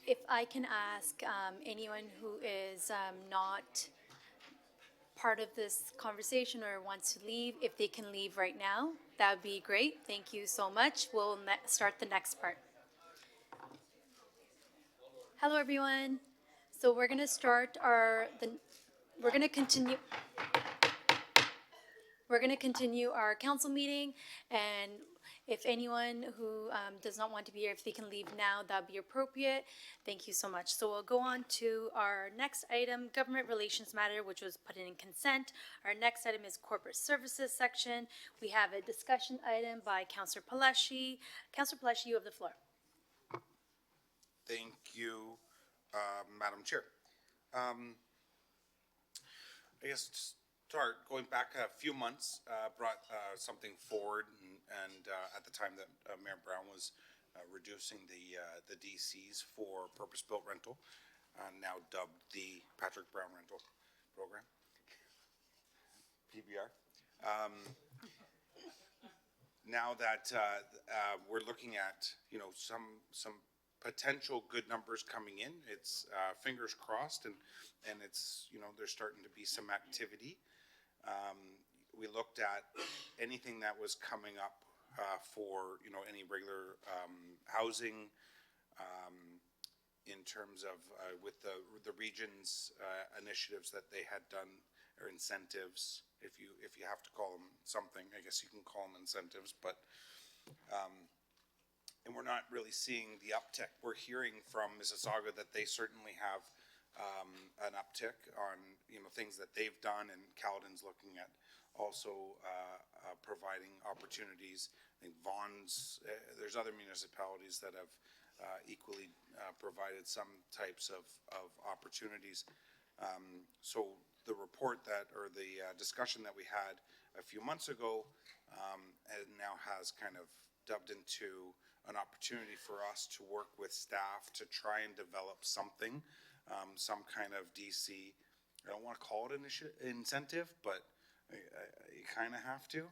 D: If I can ask anyone who is not part of this conversation or wants to leave, if they can leave right now, that would be great. Thank you so much. We'll start the next part. Hello, everyone. So we're going to start we're going to continue our council meeting, and If anyone who does not want to be here, if they can leave now, that'd be appropriate. Thank you so much. So we'll go on to our next item, government relations matter, which was put in consent. Our next item is corporate services section. We have a discussion item by Councillor Palashi. Councillor Palashi, you have the floor.
F: Thank you, Madam Chair. I guess to start, going back a few months, brought something forward, and at the time that Mayor Brown was reducing the DCs for purpose-built rental, now dubbed the Patrick Brown Rental Program, PBR. Now that we're looking at, you know, some potential good numbers coming in, it's fingers crossed, and it's, you know, there's starting to be some activity. We looked at anything that was coming up for, you know, any regular housing in terms of with the region's initiatives that they had done, or incentives, if you have to call them something. I guess you can call them incentives, but and we're not really seeing the uptick. We're hearing from Mississauga that they certainly have an uptick on, you know, things that they've done, and Caledon's looking at also providing opportunities. I think Vaughan's, there's other municipalities that have equally provided some types of opportunities. So the report that, or the discussion that we had a few months ago, and now has kind of dubbed into an opportunity for us to work with staff to try and develop something, some kind of DC. I don't want to call it an incentive, but you kind of have to.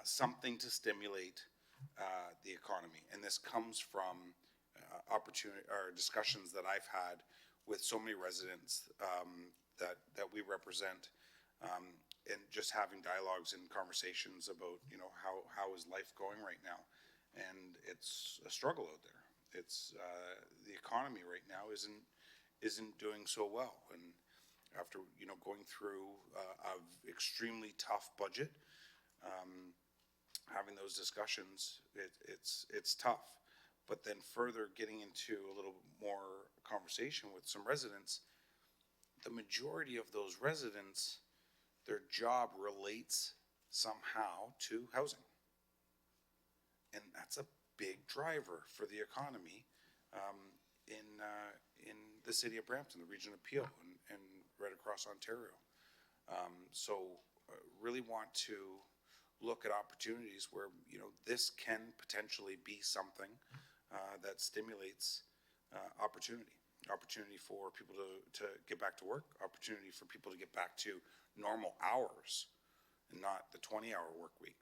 F: Something to stimulate the economy. And this comes from opportunity or discussions that I've had with so many residents that we represent, and just having dialogues and conversations about, you know, how is life going right now. And it's a struggle out there. It's the economy right now isn't doing so well. And after, you know, going through a extremely tough budget, having those discussions, it's tough. But then further getting into a little more conversation with some residents, the majority of those residents, their job relates somehow to housing. And that's a big driver for the economy in the city of Brampton, the region of Peel, and right across Ontario. So really want to look at opportunities where, you know, this can potentially be something that stimulates opportunity for people to get back to work, opportunity for people to get back to normal hours and not the 20-hour work week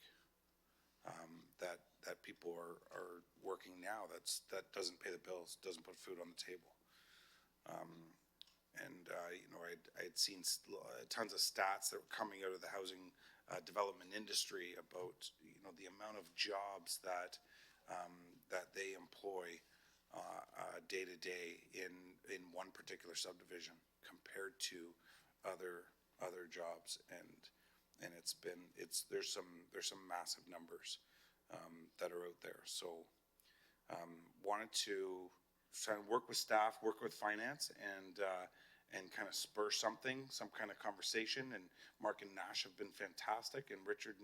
F: that people are working now. That doesn't pay the bills, doesn't put food on the table. You know, I'd seen tons of stats that were coming out of the housing development industry about, you know, the amount of jobs that they employ day to day in one particular subdivision compared to other jobs, and there's some massive numbers that are out there. So wanted to try and work with staff, work with finance, and kind of spur some kind of conversation. And Mark and Nash have been fantastic, and Richard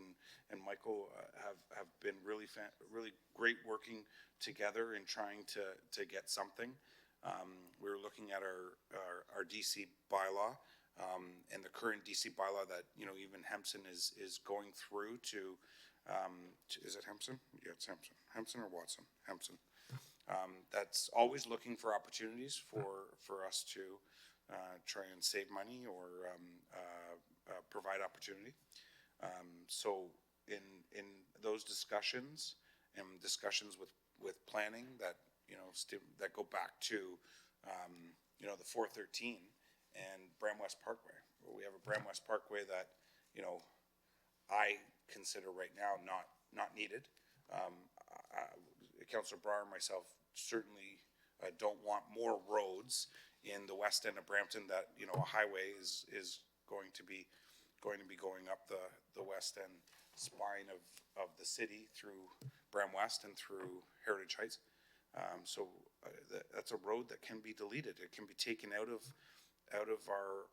F: and Michael have been really great working together in trying to get something. We were looking at our DC bylaw, and the current DC bylaw that, you know, even Hempson is going through to is it Hempson? Yeah, it's Hempson. Hempson or Watson? Hempson. That's always looking for opportunities for us to try and save money or provide opportunity. So in those discussions and discussions with planning that, you know, that go back to you know, the 413 and Bram West Parkway. We have a Bram West Parkway that, you know, I consider right now not needed. Councillor Brar and myself certainly don't want more roads in the west end of Brampton that, you know, a highway is going to be going up the west end spine of the city through Bram West and through Heritage Heights. So that's a road that can be deleted. It can be taken out of our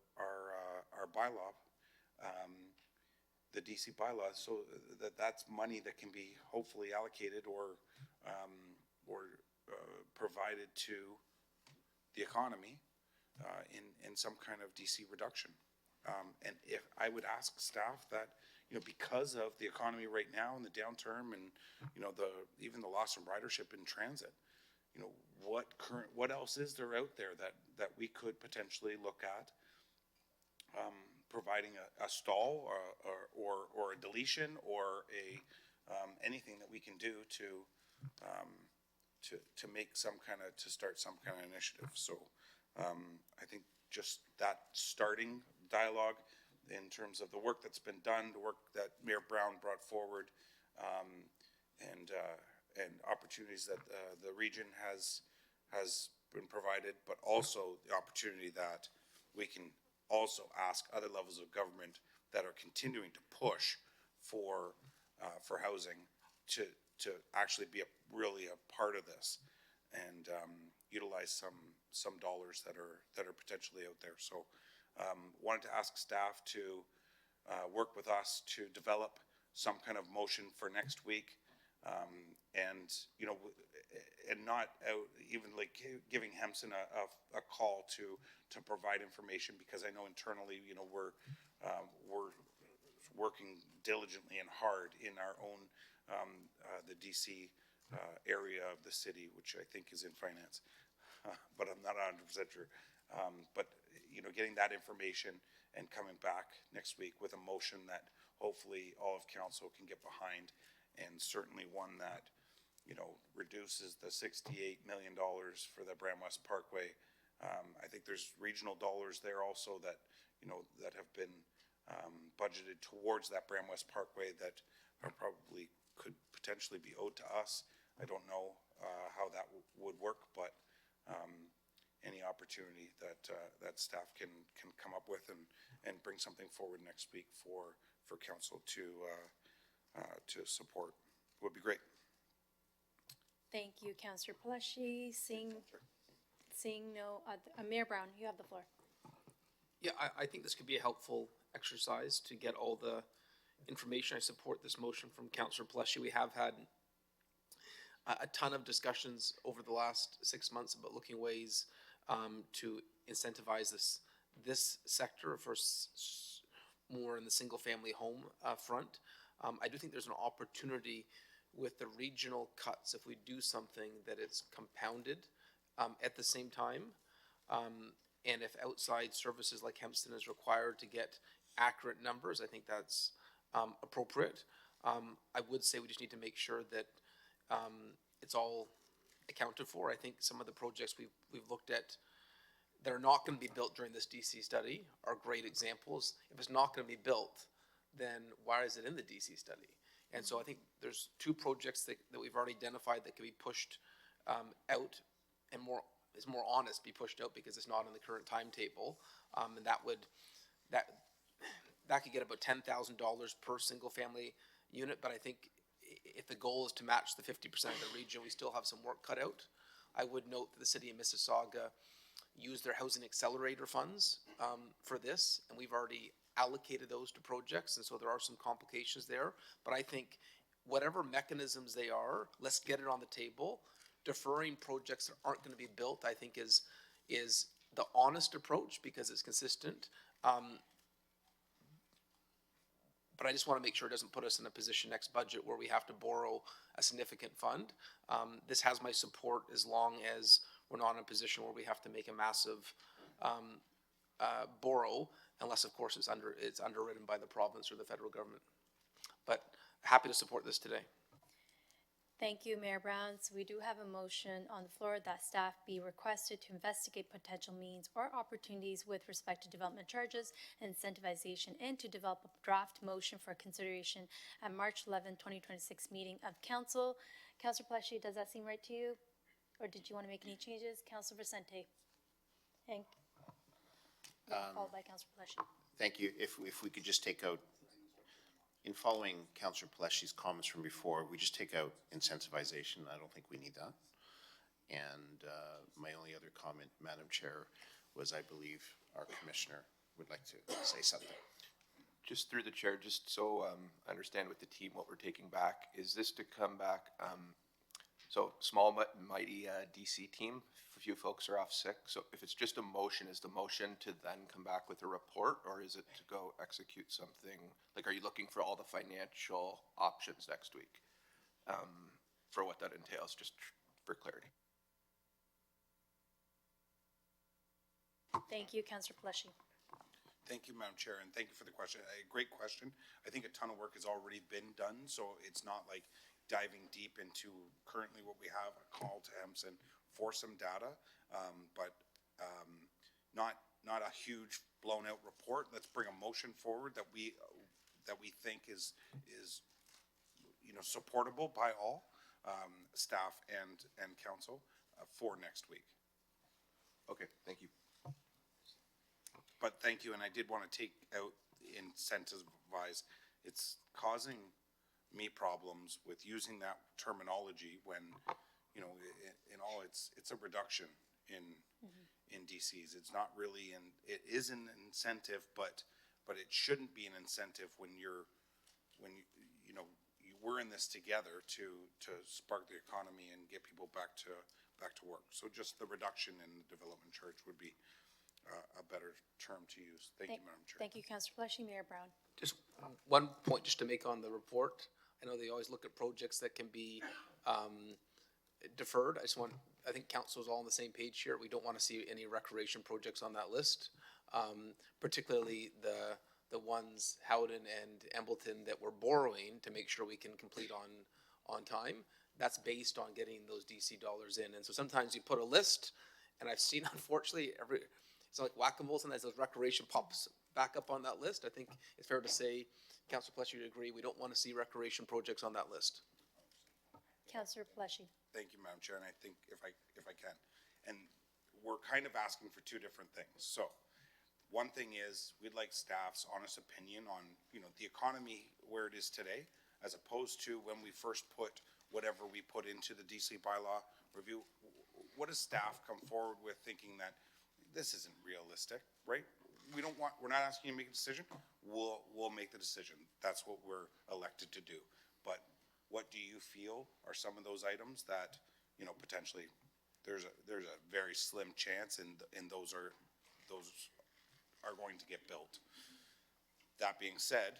F: bylaw, the DC bylaw, so that's money that can be hopefully allocated or provided to the economy in some kind of DC reduction. And if I would ask staff that, because of the economy right now and the downturn and, even the loss of ridership in transit, what else is there out there that we could potentially look at providing a stall or a deletion or anything that we can do to make to start some kind of initiative. So I think just that starting dialogue in terms of the work that's been done, the work that Mayor Brown brought forward, and opportunities that the region has been provided, but also the opportunity that we can also ask other levels of government that are continuing to push for housing to actually be really a part of this and utilize some dollars that are potentially out there. So wanted to ask staff to work with us to develop some kind of motion for next week, and not even like giving Hempson a call to provide information, because I know internally we're working diligently and hard in our own the DC area of the city, which I think is in finance, but I'm not 100% sure. But getting that information and coming back next week with a motion that hopefully all of council can get behind, and certainly one that reduces the $68 million for the Bram West Parkway. I think there's regional dollars there also that that have been budgeted towards that Bram West Parkway that are probably could potentially be owed to us. I don't know how that would work, but any opportunity that staff can come up with and bring something forward next week for council to support would be great.
D: Thank you, Councillor Pelletier. Seeing no other, Mayor Brown, you have the floor.
S: Yeah, I think this could be a helpful exercise to get all the information. I support this motion from Councillor Pelletier. We have had a ton of discussions over the last 6 months about looking ways to incentivize this sector for more in the single family home front. I do think there's an opportunity with the regional cuts if we do something that it's compounded at the same time. And if outside services like Hempston is required to get accurate numbers, I think that's appropriate. I would say we just need to make sure that it's all accounted for. I think some of the projects we've looked at that are not going to be built during this DC study are great examples. If it's not going to be built, then why is it in the DC study? And so I think there's two projects that we've already identified that can be pushed out, and is more honest, be pushed out because it's not in the current timetable, and that could get about $10,000 per single family unit. But I think if the goal is to match the 50% of the region, we still have some work cut out. I would note that the city of Mississauga used their housing accelerator funds for this, and we've already allocated those to projects, and so there are some complications there. But I think whatever mechanisms they are, let's get it on the table. Deferring projects that aren't going to be built, I think, is the honest approach because it's consistent. But I just want to make sure it doesn't put us in a position next budget where we have to borrow a significant fund. This has my support as long as we're not in a position where we have to make a massive borrow, unless of course it's underwritten by the province or the federal government. But happy to support this today.
D: Thank you, Mayor Brown. So we do have a motion on the floor that staff be requested to investigate potential means or opportunities with respect to development charges and incentivization, and to develop a draft motion for consideration at March 11, 2026 meeting of council. Councillor Pelletier, does that seem right to you? Or did you want to make any changes? Councillor Vicente. Hank. Followed by Councillor Pelletier.
G: Thank you. If we could just take out
T: in following Councillor Peleshi's comments from before, we just take out incentivization. I don't think we need that. And my only other comment, Madam Chair, was I believe our commissioner would like to say something.
R: Just through the chair, just so I understand with the team what we're taking back, is this to come back, so small but mighty DC team, a few folks are off sick, so if it's just a motion, is the motion to then come back with a report, or is it to go execute something? Like, are you looking for all the financial options next week for what that entails, just for clarity?
D: Thank you, Councillor Peleshy.
F: Thank you, Madam Chair, and thank you for the question. A great question. I think a ton of work has already been done, so it's not like diving deep into currently what we have, a call to Hempson for some data, but not a huge blown out report. Let's bring a motion forward that we think is supportable by all staff and council for next week.
R: Okay, thank you.
F: But thank you, and I did want to take out incentivize. It's causing me problems with using that terminology when, in all, it's a reduction in DCs. It's not really, and it is an incentive, but it shouldn't be an incentive when we're in this together to spark the economy and get people back to work. So just the reduction in the development charge would be a better term to use. Thank you, Madam Chair.
D: Thank you, Councillor Peleshy. Mayor Brown.
S: Just one point just to make on the report. I know they always look at projects that can be deferred. I think council's all on the same page here. We don't want to see any recreation projects on that list, particularly the ones Howden and Embleton that we're borrowing to make sure we can complete on time. That's based on getting those DC dollars in. And so sometimes you put a list, and I've seen, unfortunately, it's like whack-a-mole, sometimes those recreation pops back up on that list. I think it's fair to say, Councillor Peleshy, you agree, we don't want to see recreation projects on that list.
D: Councillor Peleshy.
F: Thank you, Madam Chair, and I think if I can, and we're kind of asking for two different things. So one thing is we'd like staff's honest opinion on, the economy where it is today, as opposed to when we first put whatever we put into the DC bylaw review. What does staff come forward with thinking that this isn't realistic, right? We're not asking you to make a decision. We'll make the decision. That's what we're elected to do. But what do you feel are some of those items that, potentially there's a very slim chance and those are going to get built. That being said,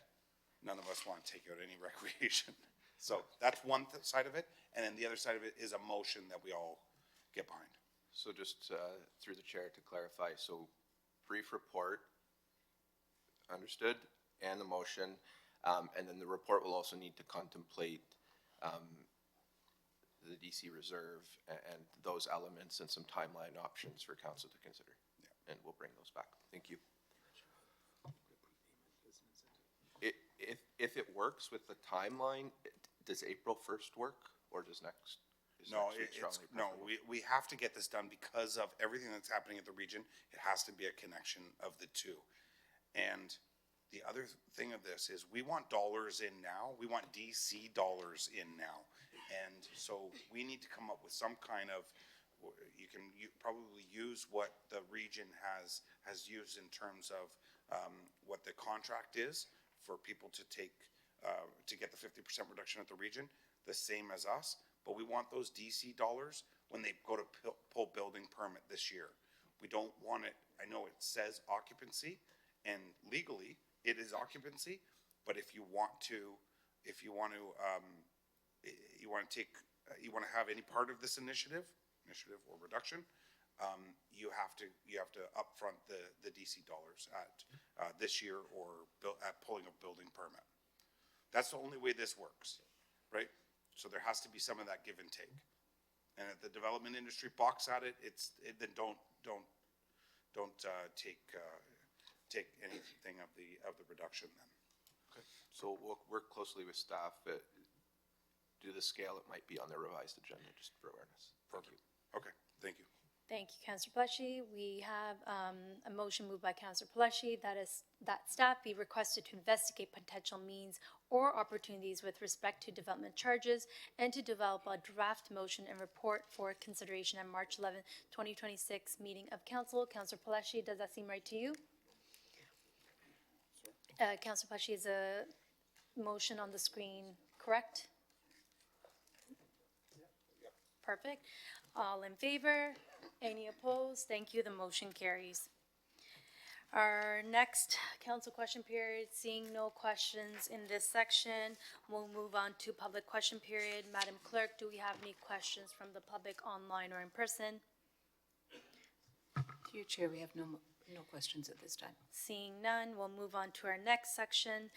F: none of us want to take out any recreation. So that's one side of it. And then the other side of it is a motion that we all get behind.
R: So just through the chair to clarify, so brief report, understood, and the motion, and then the report will also need to contemplate the DC reserve and those elements and some timeline options for council to consider. Yeah. And we'll bring those back. Thank you. If it works with the timeline, does April 1st work, or does next?
F: We have to get this done because of everything that's happening at the region. It has to be a connection of the two. And the other thing of this is we want dollars in now. We want DC dollars in now. And so we need to come up with some kind of, you probably use what the region has used in terms of what the contract is for people to take, to get the 50% reduction at the region, the same as us. But we want those DC dollars when they go to pull building permit this year. We don't want it, I know it says occupancy, and legally it is occupancy, but if you want to have any part of this initiative or reduction, you have to upfront the DC dollars at this year or at pulling a building permit. That's the only way this works, right? So there has to be some of that give and take. And if the development industry balks at it, then don't take anything of the reduction then.
R: Okay. So we'll work closely with staff, but due to the scale, it might be on the revised agenda, just for awareness. Thank you.
F: Okay, thank you.
D: Thank you, Councillor Pelletier. We have a motion moved by Councillor Pelletier that staff be requested to investigate potential means or opportunities with respect to development charges and to develop a draft motion and report for consideration at March 11, 2026 meeting of council. Councillor Pelletier, does that seem right to you? Councillor Pelletier, is a motion on the screen correct? Perfect. All in favor? Any opposed? Thank you. The motion carries. Our next council question period, seeing no questions in this section, we'll move on to public question period. Madam Clerk, do we have any questions from the public online or in person?
H: Through your chair, we have no questions at this time.
D: Seeing none, we'll move on to our next section,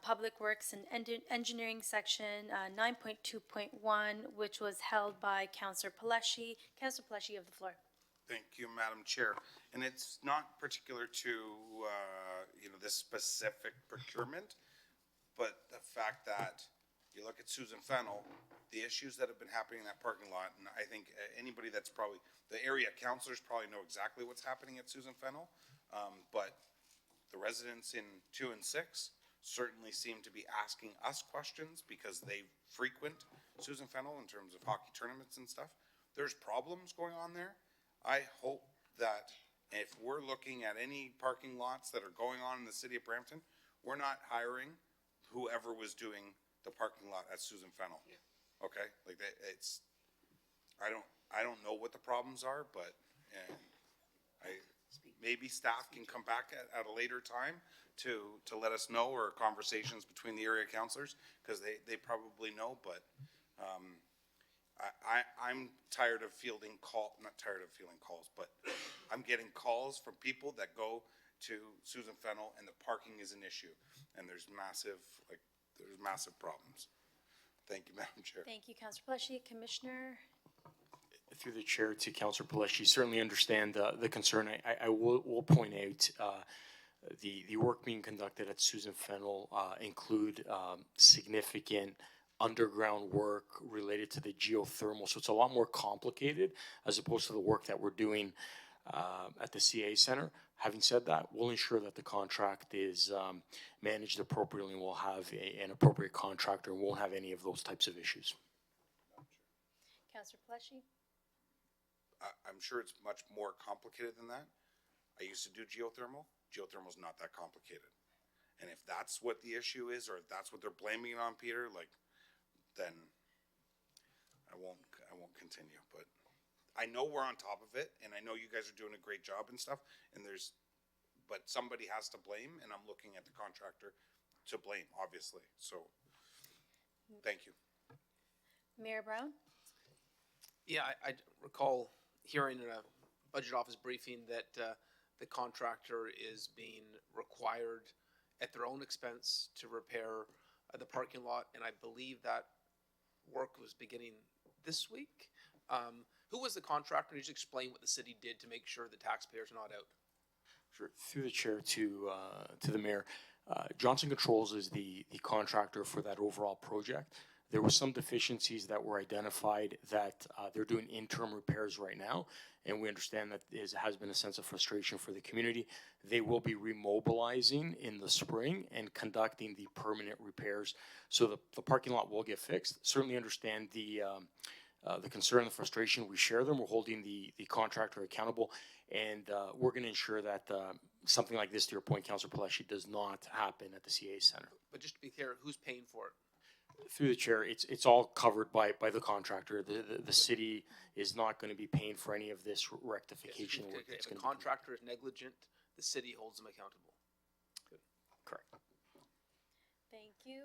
D: Public Works and Engineering section, 9.2.1, which was held by Councillor Pelletier. Councillor Pelletier, you have the floor.
F: Thank you, Madam Chair. And it's not particular to, this specific procurement, but the fact that you look at Susan Fennell, the issues that have been happening in that parking lot, and I think anybody that's probably, the area councilors probably know exactly what's happening at Susan Fennell, but the residents in 2 and 6 certainly seem to be asking us questions because they frequent Susan Fennell in terms of hockey tournaments and stuff. There's problems going on there. I hope that if we're looking at any parking lots that are going on in the city of Brampton, we're not hiring whoever was doing the parking lot at Susan Fennell. Okay, like that, I don't know what the problems are, but maybe staff can come back at a later time to let us know, or conversations between the area councilors, because they probably know, but I'm tired of fielding not tired of fielding calls, but I'm getting calls from people that go to Susan Fennell and the parking is an issue, and there's massive problems. Thank you, Madam Chair.
D: Thank you, Councillor Pelletier. Commissioner?
U: Through the chair to Councillor Pelletier, certainly understand the concern. I will point out the work being conducted at Susan Fennell include significant underground work related to the geothermal, so it's a lot more complicated as opposed to the work that we're doing at the CA Center. Having said that, we'll ensure that the contract is managed appropriately, and we'll have an appropriate contractor and won't have any of those types of issues.
D: Councillor Pelletier?
F: I'm sure it's much more complicated than that. I used to do geothermal. Geothermal's not that complicated. And if that's what the issue is, or if that's what they're blaming it on, Peter, then I won't continue. But I know we're on top of it, and I know you guys are doing a great job and stuff, but somebody has to blame, and I'm looking at the contractor to blame, obviously. So, thank you.
D: Mayor Brown?
S: Yeah, I recall hearing in a budget office briefing that the contractor is being required at their own expense to repair the parking lot, and I believe that work was beginning this week. Who was the contractor? Can you just explain what the city did to make sure the taxpayers are not out?
U: Sure. Through the chair to the mayor, Johnson Controls is the contractor for that overall project. There were some deficiencies that were identified that they're doing interim repairs right now, and we understand that has been a sense of frustration for the community. They will be remobilizing in the spring and conducting the permanent repairs, so the parking lot will get fixed. Certainly understand the concern, the frustration. We share them. We're holding the contractor accountable, and we're going to ensure that something like this, to your point, Councillor Pelletier, does not happen at the CA Center.
S: But just to be clear, who's paying for it?
U: Through the chair, it's all covered by the contractor. The city is not going to be paying for any of this rectification work.
S: If the contractor is negligent, the city holds them accountable. Good.
U: Correct.
D: Thank you.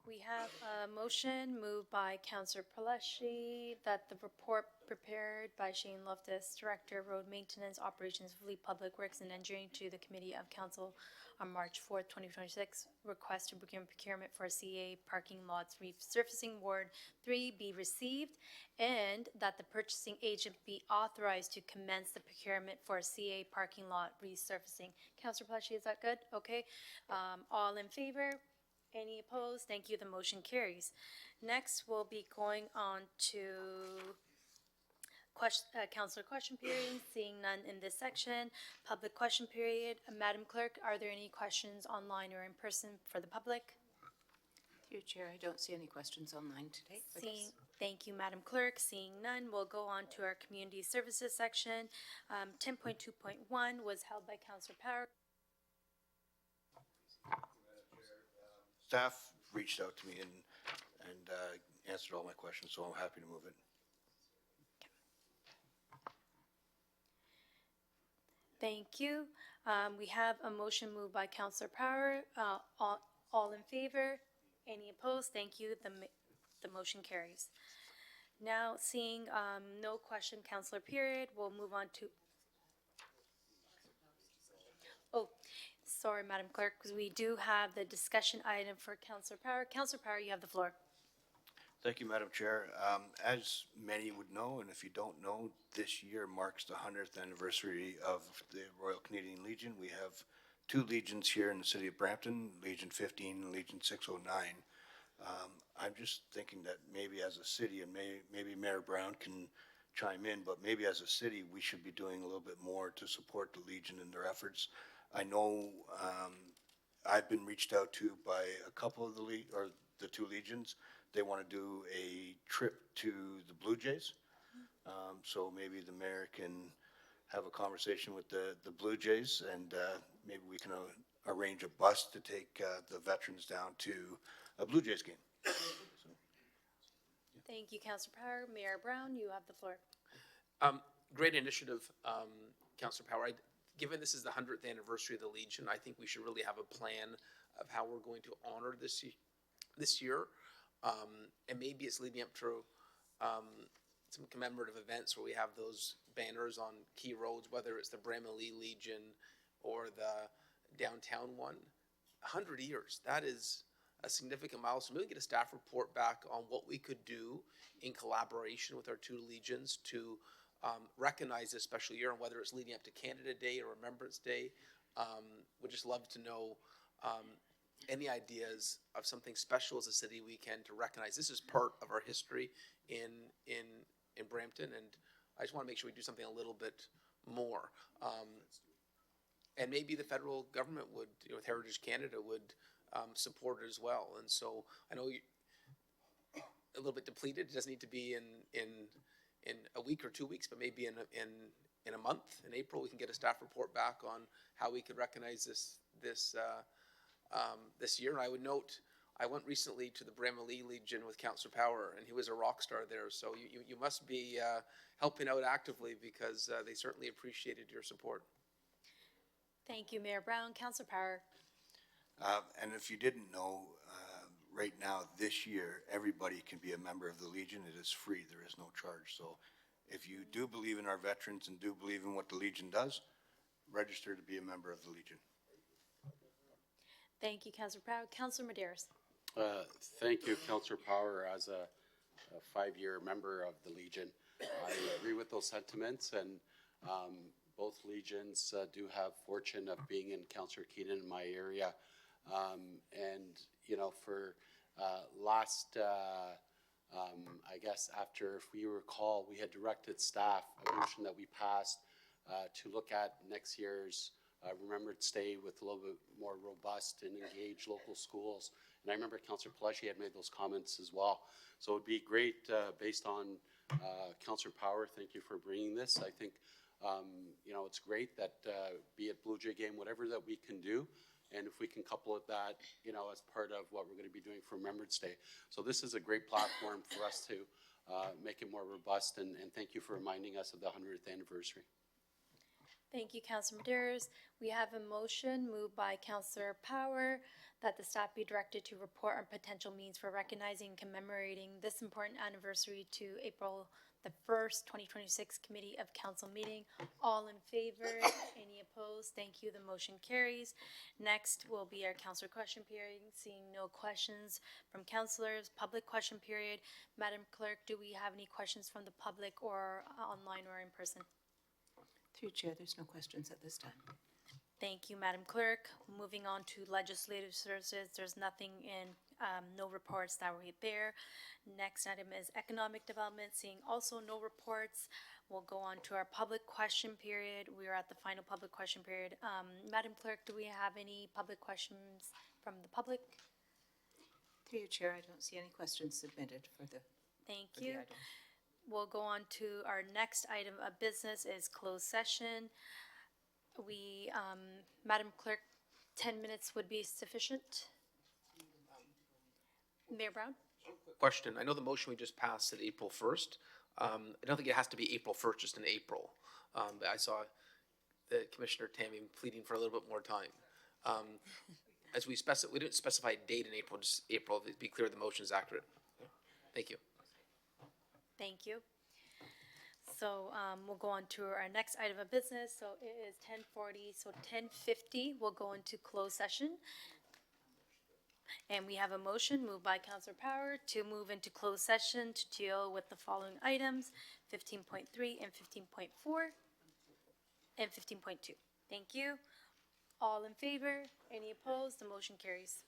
D: We have a motion moved by Councillor Pelletier that the report prepared by Shane Loftus, Director of Road Maintenance Operations, Fleet Public Works and Engineering, to the Committee of Council on March 4th, 2026, request to begin procurement for CA parking lots resurfacing Ward 3 be received, and that the purchasing agent be authorized to commence the procurement for CA parking lot resurfacing. Councillor Pelletier, is that good? Okay. All in favor? Any opposed? Thank you. The motion carries. Next, we'll be going on to Councilor question period, seeing none in this section. Public question period. Madam Clerk, are there any questions online or in person for the public?
H: Through you, Chair, I don't see any questions online today. for this.
D: Thank you, Madam Clerk. Seeing none, we'll go on to our community services section. 10.2.1 was held by Councilor Power.
G: Staff reached out to me and answered all my questions, so I'm happy to move it.
D: Thank you. We have a motion moved by Councilor Power. All in favor? Any opposed? Thank you. The motion carries. Now, seeing no question, Councilor period, we'll move on to. Oh, sorry, Madam Clerk, because we do have the discussion item for Councilor Power. Councilor Power, you have the floor.
G: Thank you, Madam Chair. As many would know, and if you don't know, this year marks the 100th anniversary of the Royal Canadian Legion. We have two legions here in the city of Brampton, Legion 15 and Legion 609. I'm just thinking that maybe as a city, and maybe Mayor Brown can chime in, but maybe as a city, we should be doing a little bit more to support the Legion in their efforts. I know I've been reached out to by a couple of the two legions. They want to do a trip to the Blue Jays. So maybe the mayor can have a conversation with the Blue Jays, and maybe we can arrange a bus to take the veterans down to a Blue Jays game.
D: Thank you, Councilor Power. Mayor Brown, you have the floor.
E: Great initiative, Councilor Power. Given this is the 100th anniversary of the Legion, I think we should really have a plan of how we're going to honor this year. And maybe it's leading up to some commemorative events where we have those banners on key roads, whether it's the Bramalea Legion or the downtown one. 100 years, that is a significant milestone. Maybe get a staff report back on what we could do in collaboration with our two legions to recognize this special year, and whether it's leading up to Canada Day or Remembrance Day. Would just love to know any ideas of something special as a city we can to recognize. This is part of our history in Brampton, and I just want to make sure we do something a little bit more. And maybe the federal government would, with Heritage Canada, would support it as well. And so I know you're a little bit depleted. It doesn't need to be in a week or 2 weeks, but maybe in a month, in April, we can get a staff report back on how we could recognize this year. And I would note, I went recently to the Bramalea Legion with Councilor Power, and he was a rock star there. So you must be helping out actively, because they certainly appreciated your support.
D: Thank you, Mayor Brown. Councilor Power.
G: And if you didn't know, right now, this year, everybody can be a member of the Legion. It is free. There is no charge. So if you do believe in our veterans and do believe in what the Legion does, register to be a member of the Legion.
D: Thank you, Councilor Power. Councilor Medeiros.
O: Thank you, Councillor Power. As a 5-year member of the Legion, I agree with those sentiments, and both Legions do have fortune of being in Councillor Keenan in my area. And, you know, for last, I guess after, if we recall, we had directed staff, a motion that we passed to look at next year's Remembrance Day with a little bit more robust and engaged local schools. And I remember Councillor Pellecci had made those comments as well. So it'd be great, based on Councillor Power, thank you for bringing this. I think, you know, it's great that, be it Blue Jay game, whatever that we can do, and if we can couple it that, you know, as part of what we're going to be doing for Remembrance Day. So this is a great platform for us to make it more robust, and thank you for reminding us of the 100th anniversary.
D: Thank you, Councilor Medeiros. We have a motion moved by Councilor Power that the staff be directed to report on potential means for recognizing and commemorating this important anniversary to April the 1st, 2026 Committee of Council meeting. All in favor? Any opposed? Thank you. The motion carries. Next will be our councilor question period. Seeing no questions from councilors, public question period. Madam Clerk, do we have any questions from the public or online or in person?
H: Through Chair, there's no questions at this time.
D: Thank you, Madam Clerk. Moving on to legislative services, there's nothing in no reports that were there. Next item is economic development, seeing also no reports. We'll go on to our public question period. We are at the final public question period. Madam Clerk, do we have any public questions from the public?
H: Through you, Chair, I don't see any questions submitted for the
D: Thank
H: for the
D: you.
H: item.
D: We'll go on to our next item of business is closed session. We, Madam Clerk, 10 minutes would be sufficient. Mayor Brown?
S: Question, I know the motion we just passed said April 1st. I don't think it has to be April 1st, just in April. But I saw the Commissioner Tammy pleading for a little bit more time. As we didn't specify a date in April, just April, to be clear the motion is accurate. Thank you.
D: Thank you. So we'll go on to our next item of business. So it is 10:40, so 10:50, we'll go into closed session. And we have a motion moved by Councilor Power to move into closed session to deal with the following items, 15.3 and 15.4 and 15.2. Thank you. All in favor? Any opposed? The motion carries.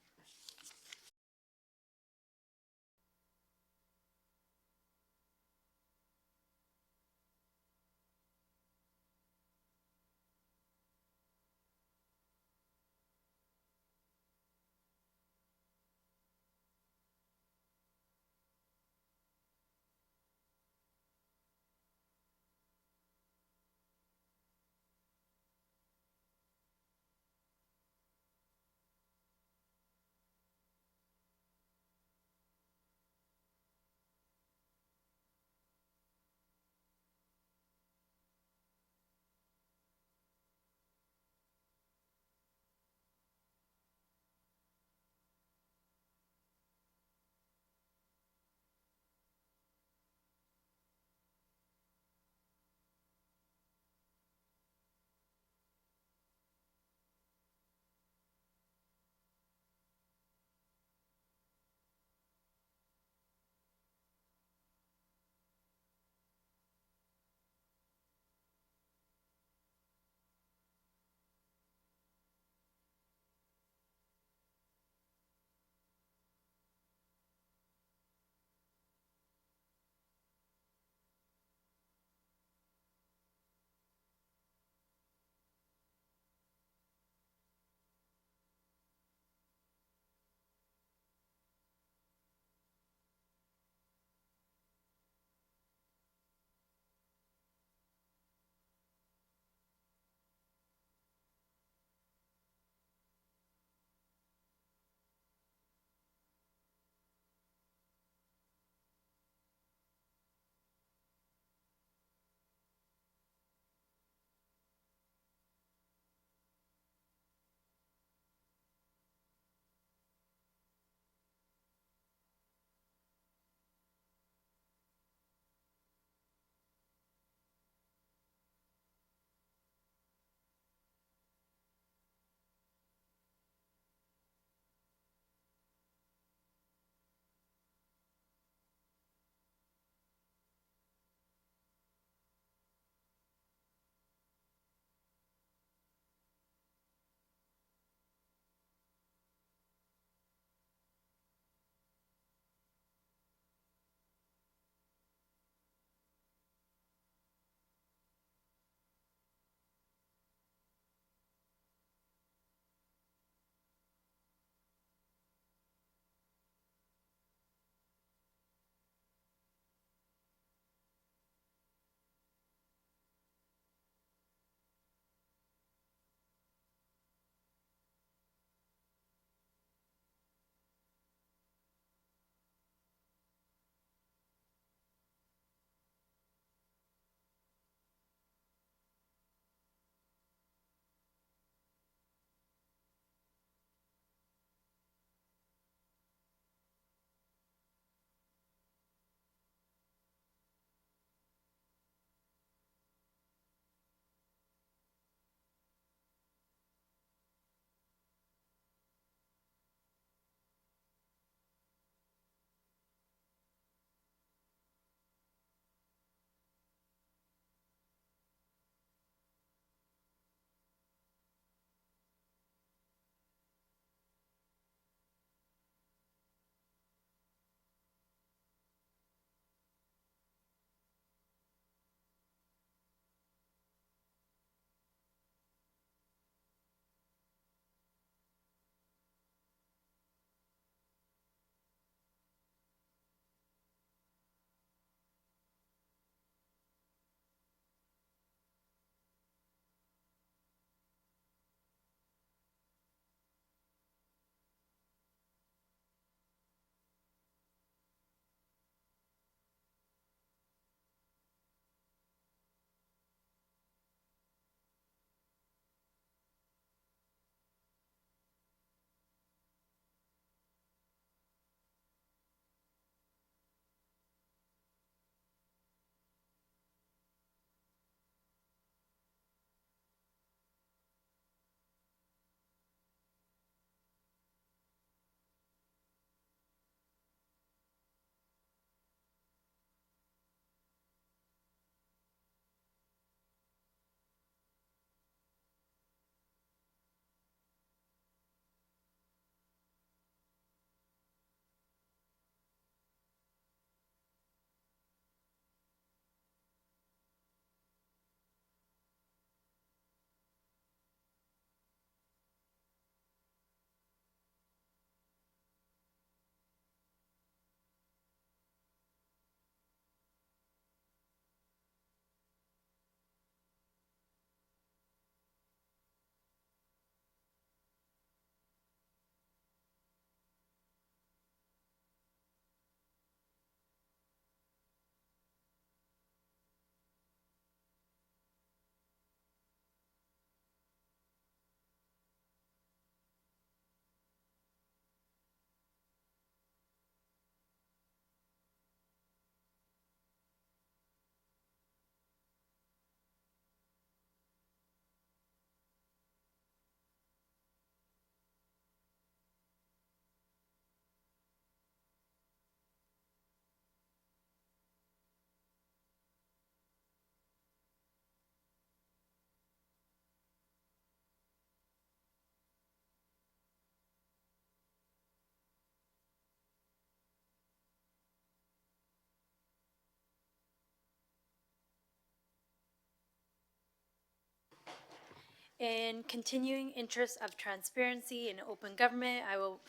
D: In continuing interest of transparency and open government, I will,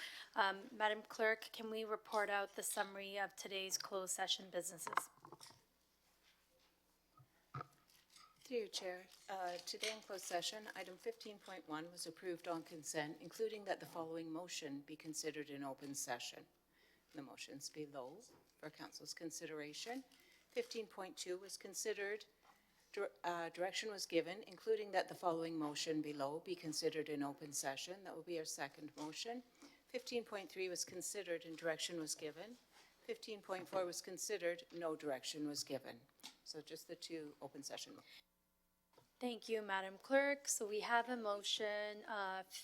D: Madam Clerk, can we report out the summary of today's closed session businesses?
H: Through you, Chair. Today in closed session, item 15.1 was approved on consent, including that the following motion be considered in open session. The motions below for council's consideration. 15.2 was considered, direction was given, including that the following motion below be considered in open session. That will be our second motion. 15.3 was considered and direction was given. 15.4 was considered, no direction was given. So just the two open session.
D: Thank you, Madam Clerk. So we have a motion,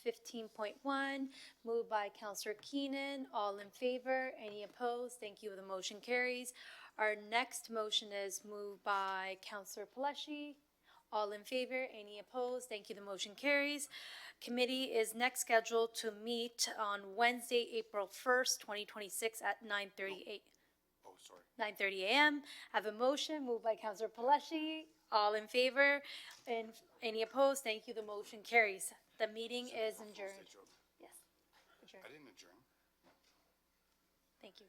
D: 15.1, moved by Councillor Keenan. All in favor? Any opposed? Thank you. The motion carries. Our next motion is moved by Councillor Palashi. All in favor? Any opposed? Thank you. The motion carries. Committee is next scheduled to meet on Wednesday, April 1st, 2026 at 9:30 a.m. I have a motion moved by Councillor Palashi. All in favor? And any opposed? Thank you. The motion carries. The meeting is adjourned. Yes. Adjourned.
F: I didn't adjourn.
D: Thank you.